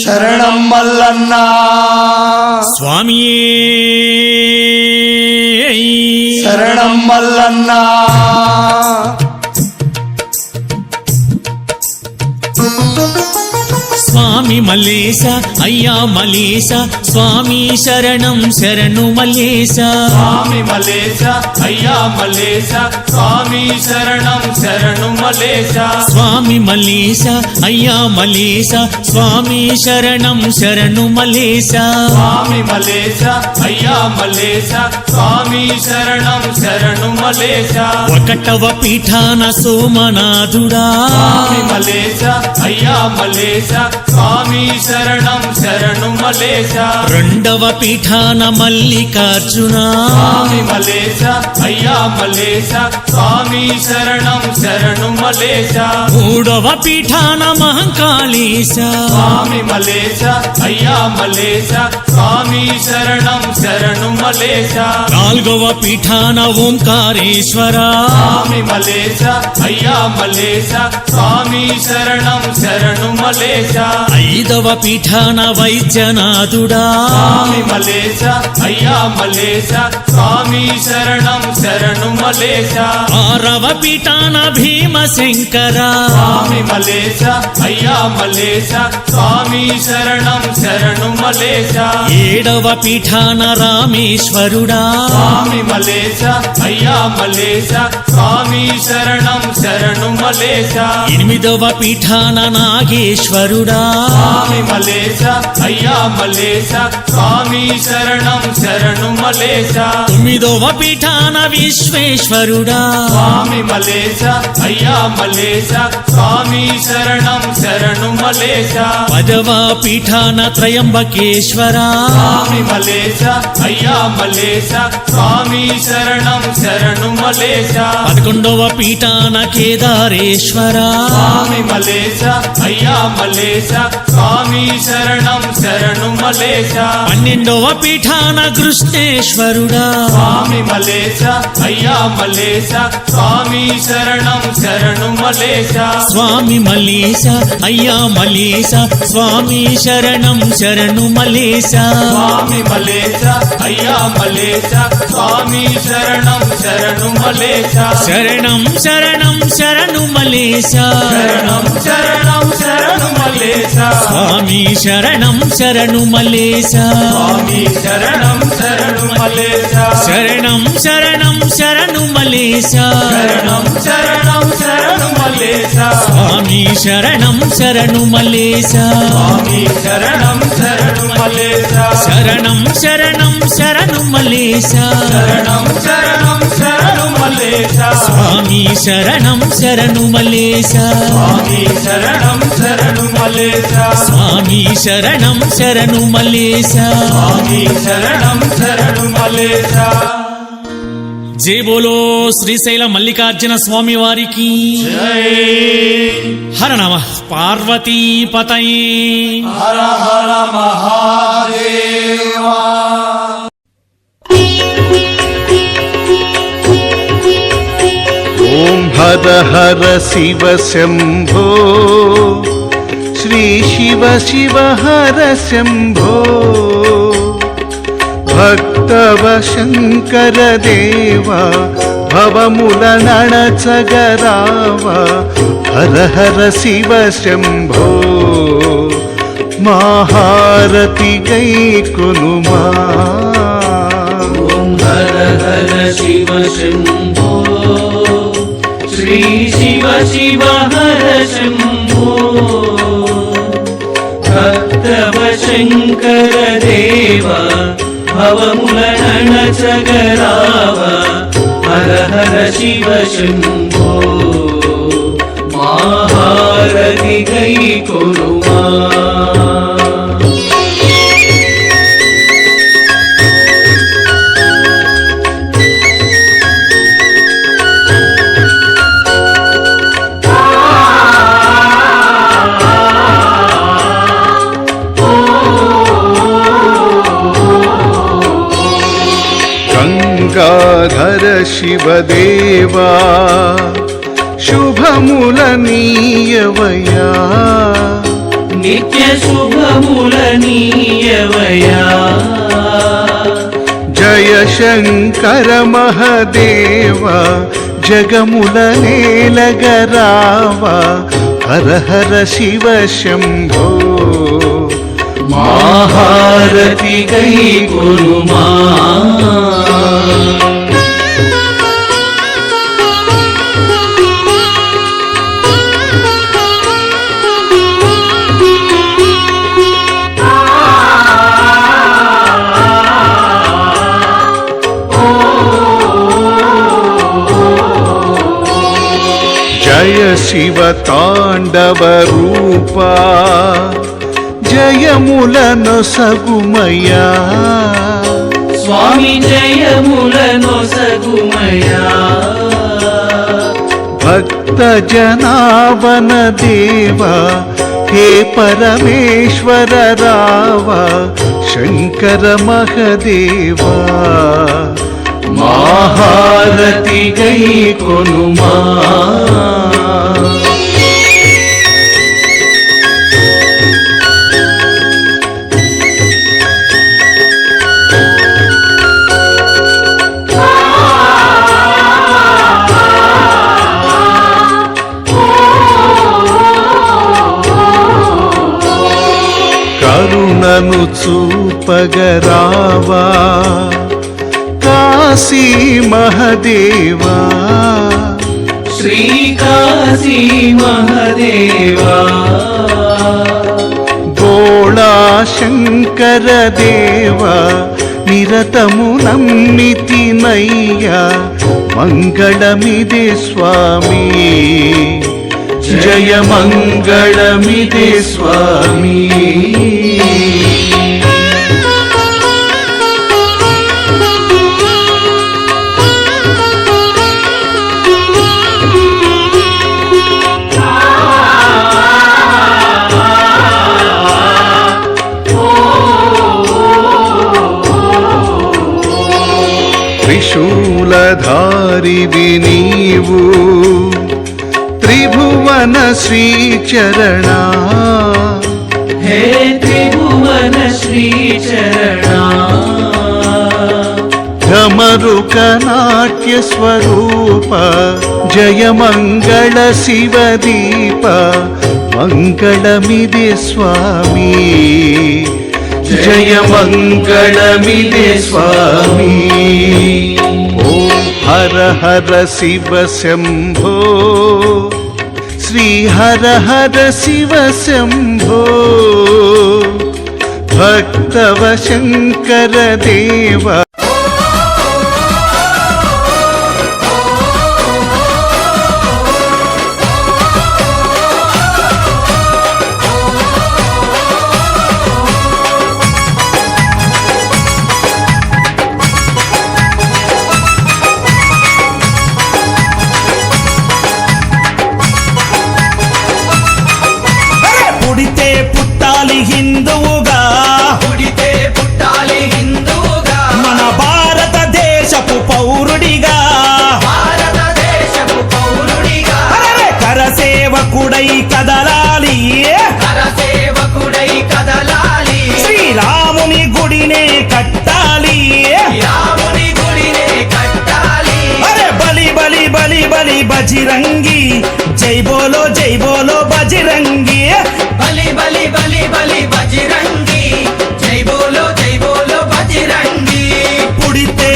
Speaker 1: శరణం మల్లన్న
Speaker 3: స్వామియే
Speaker 1: శరణం మల్లన్న
Speaker 3: స్వామి మల్లేశ అయ్యా మల్లేశ స్వామి శరణం శరణు మల్లేశ
Speaker 2: స్వామి మల్లేశ అయ్యా మల్లేశ స్వామి శరణం శరణు మల్లేశ
Speaker 3: స్వామి మల్లేశ అయ్యా మల్లేశ స్వామి శరణం శరణు మల్లేశ
Speaker 2: స్వామి మల్లేశ అయ్యా మల్లేశ స్వామి శరణం శరణు మల్లేశ
Speaker 3: ఒకటవ పీఠాన సోమనాథుడా
Speaker 2: స్వామి మల్లేశ అయ్యా మల్లేశ స్వామి శరణం శరణు మల్లేశ
Speaker 3: రెండవ పీఠాన మల్లికార్జున
Speaker 2: స్వామి మల్లేశ అయ్యా మల్లేశ స్వామి శరణం శరణు మల్లేశ
Speaker 3: మూడవ పీఠాన మహంకాళేశ
Speaker 2: స్వామి మల్లేశ అయ్యా మల్లేశ స్వామి శరణం శరణు మల్లేశ
Speaker 3: నాలుగవ పీఠాన ఓంకారేశ్వర
Speaker 2: స్వామి మల్లేశ అయ్యా మల్లేశ స్వామి శరణం శరణు మల్లేశ
Speaker 3: ఐదవ పీఠాన వైద్యనాథుడా
Speaker 2: స్వామి మల్లేశ అయ్యా మల్లేశ స్వామి శరణం శరణు మల్లేశ
Speaker 3: ఆరవ పీఠాన భీమశంకర
Speaker 2: స్వామి మల్లేశ అయ్యా మల్లేశ స్వామి శరణం శరణు మల్లేశ
Speaker 3: ఏడవ పీఠాన రామేశ్వరుడా
Speaker 2: స్వామి మల్లేశ అయ్యా మల్లేశ స్వామి శరణం శరణు మల్లేశ
Speaker 3: ఎనిమిదవ పీఠాన నాగేశ్వరుడా
Speaker 2: స్వామి మల్లేశ అయ్యా మల్లేశ స్వామి శరణం శరణు మల్లేశ
Speaker 3: తొమ్మిదవ పీఠాన విశ్వేశ్వరుడా
Speaker 2: స్వామి మల్లేశ అయ్యా మల్లేశ స్వామి శరణం శరణు మల్లేశ
Speaker 3: పదవ పీఠాన త్రయంబకేశ్వర
Speaker 2: స్వామి మల్లేశ అయ్యా మల్లేశ స్వామి శరణం శరణు మల్లేశ
Speaker 3: పదకొండవ పీఠాన కేదారేశ్వర
Speaker 2: స్వామి మల్లేశ అయ్యా మల్లేశ స్వామి శరణం శరణు మల్లేశ
Speaker 3: పన్నెండవ పీఠాన కృష్ణేశ్వరుడా
Speaker 2: స్వామి మల్లేశ అయ్యా మల్లేశ స్వామి శరణం శరణు మల్లేశ
Speaker 3: స్వామి మల్లేశ అయ్యా మల్లేశ స్వామి శరణం శరణు మల్లేశ
Speaker 2: స్వామి మల్లేశ అయ్యా మల్లేశ స్వామి శరణం శరణు మల్లేశ
Speaker 3: శరణం శరణం శరణు మల్లేశ
Speaker 2: శరణం శరణం శరణు మల్లేశ
Speaker 3: స్వామి శరణం శరణు మల్లేశ
Speaker 2: స్వామి శరణం శరణు మల్లేశ
Speaker 3: శరణం శరణం శరణు మల్లేశ
Speaker 2: శరణం శరణం శరణు మల్లేశ
Speaker 3: స్వామి శరణం శరణు మల్లేశ
Speaker 2: స్వామి శరణం శరణు మల్లేశ
Speaker 3: శరణం శరణం శరణు మల్లేశ
Speaker 2: శరణం శరణం శరణు మల్లేశ
Speaker 3: స్వామి శరణం శరణు మల్లేశ
Speaker 2: స్వామి శరణం శరణు మల్లేశ
Speaker 3: స్వామి శరణం శరణు మల్లేశ
Speaker 2: స్వామి శరణం శరణు మల్లేశ
Speaker 3: జై బోలో శ్రీశైల మల్లికార్జున స్వామి వారికి హర నమ పార్వతీపతయే
Speaker 2: హర హర మహాదేవా
Speaker 10: ఓం హర హర శివ శంభో శ్రీ శివ శివ హర శంభో భక్తవ శంకర దేవా భవముల నడచగరావా హర హర శివ శంభో మహారతి గై కునుమా
Speaker 8: హర హర శివ శంభో శ్రీ శివ శివ హర శంభో భక్తవ శంకర దేవా భవముల నడచగరావా హర హర శివ శంభో మహారతి గై కొనుమా
Speaker 10: గంగాధర శివదేవా శుభములనీయవయా
Speaker 8: నిత్య శుభములనీయవయా
Speaker 10: జయ శంకర మహదేవ జగముల నేలగరావా హర హర శివ శంభో
Speaker 8: మహారతి గై గురుమా
Speaker 10: జయ శివ తాండవ రూపా జయములను సగుమయా
Speaker 8: స్వామి జయములను సగుమయా
Speaker 10: భక్త జనావన దేవా హే పరమేశ్వర రావా శంకర మహదేవా
Speaker 8: మహారతి గై కొనుమా
Speaker 10: కరుణను చూపగరావా కాశీ మహదేవా
Speaker 8: శ్రీకాశీ మహదేవా
Speaker 10: బోళా శంకర దేవా నిరతము నమ్మితినయ్యా మంగళమిదే స్వామి జయ మంగళమిదే స్వామి త్రిశూలధారివి నీవు త్రిభువన శ్రీచరణ
Speaker 8: హే త్రిభువన శ్రీచరణ
Speaker 10: ఢమరుక నాట్య స్వరూప జయ మంగళ శివదీప మంగళమిదే స్వామి జయ మంగళమిదే స్వామి ఓం హర హర శివ శంభో శ్రీ హర హర శివ శంభో భక్తవ శంకర దేవ
Speaker 9: పుడితే పుట్టాలి హిందువుగా
Speaker 2: పుడితే పుట్టాలి హిందువుగా
Speaker 9: మన భారతదేశపు పౌరుడిగా
Speaker 2: భారతదేశపు పౌరుడిగా
Speaker 9: అరే కరసేవకుడై కదలాలి
Speaker 2: కరసేవకుడై కదలాలి
Speaker 9: శ్రీరాముని గుడినే కట్టాలి
Speaker 2: రాముని గుడినే కట్టాలి
Speaker 9: అరే బలి బలి బలి బలి బజిరంగి జై బోలో బజిరంగి
Speaker 2: బలి బలి బలి బలి బజిరంగి జై బోలో బజిరంగి
Speaker 9: పుడితే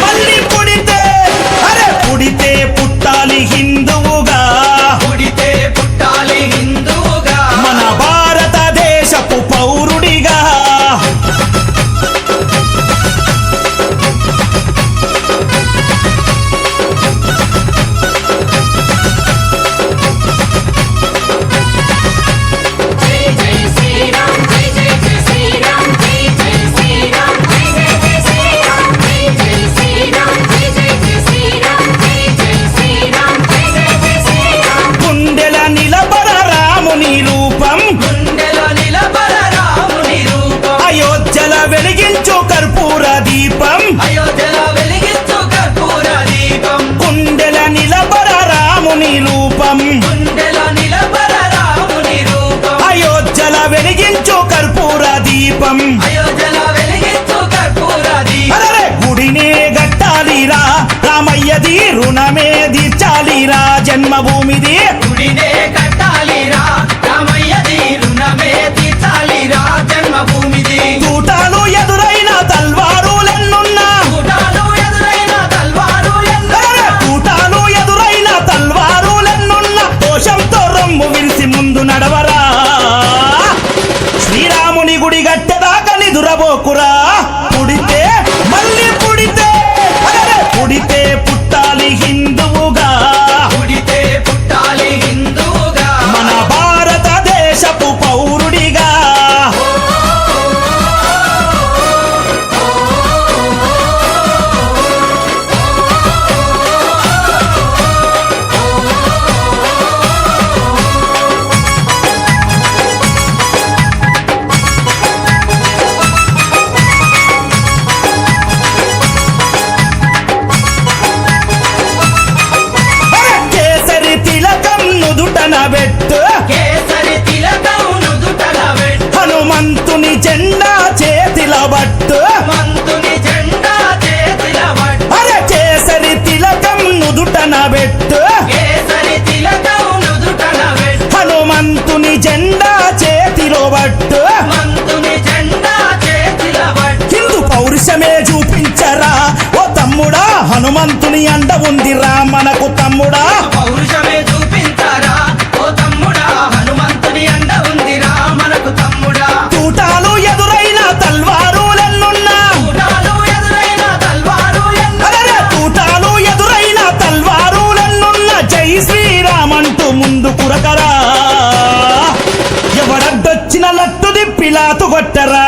Speaker 9: మళ్ళీ పుడితే అరే పుడితే పుట్టాలి హిందువుగా
Speaker 2: పుడితే పుట్టాలి హిందువుగా
Speaker 9: మన భారతదేశపు పౌరుడిగా గుండెల నిలబడ రాముని రూపం
Speaker 2: గుండెలో నిలబడ రాముని రూపం
Speaker 9: అయోధ్యల వెలిగించు కర్పూర దీపం
Speaker 2: అయోధ్యలో వెలిగించు కర్పూర దీపం
Speaker 9: గుండెల నిలబడ రాముని రూపం దీపం
Speaker 2: అయోధ్యలో వెలిగించు కర్పూర దీపం
Speaker 9: అరే గుడినే గట్టాలిరా రామయ్యది రుణమే తీర్చాలిరా జన్మభూమిది
Speaker 2: గుడినే కట్టాలిరా రామయ్యది రుణమే తీర్చాలిరా జన్మభూమిది
Speaker 9: తూటాలు ఎదురైన తల్వారులెన్నున్నా
Speaker 2: కూటాలు ఎదురైన తల్వారు
Speaker 9: అరే తూటాలు ఎదురైన తల్వారులెన్నున్నా దోషంతో రొమ్ము విరిసి ముందు నడవరా శ్రీరాముని గుడి గట్టెదాకా నిదురబోకురా పుడితే మళ్ళీ పుడితే అరే పుడితే పుట్టాలి హిందువుగా
Speaker 2: పుడితే పుట్టాలి హిందువుగా
Speaker 9: మన భారతదేశపు పౌరుడిగా అరే కేసరి తిలకం నుదుటన పెట్టు
Speaker 2: కేసరి తిలకం నుదుటల పెట్టు
Speaker 9: హనుమంతుని జెండా చేతిల బట్టు
Speaker 2: మంతుని జెండా చేతిల పట్టు
Speaker 9: అరే కేసరి తిలకం నుదుటన పెట్టు
Speaker 2: కేసరి తిలకం నుదుటల పెట్టు
Speaker 9: హనుమంతుని జెండా చేతిలో బట్టు
Speaker 2: మంతుని జెండా చేతిల పట్టు
Speaker 9: హిందూ పౌరుషమే చూపించరా ఓ తమ్ముడా హనుమంతుని అండ ఉందిరా మనకు తమ్ముడా
Speaker 2: పౌరుషమే చూపించారా ఓ తమ్ముడా హనుమంతుని అండ ఉందిరా మనకు తమ్ముడా
Speaker 9: తూటాలు ఎదురైన తల్వారులెన్నున్నా
Speaker 2: కూటాలు ఎదురైన తల్వారు
Speaker 9: అరే తూటాలు ఎదురైన తల్వారులెన్నున్నా జై శ్రీరామంటూ ముందు కురకరా ఎవడడ్డొచ్చిన లట్టు దిప్పిలాతు కొట్టరా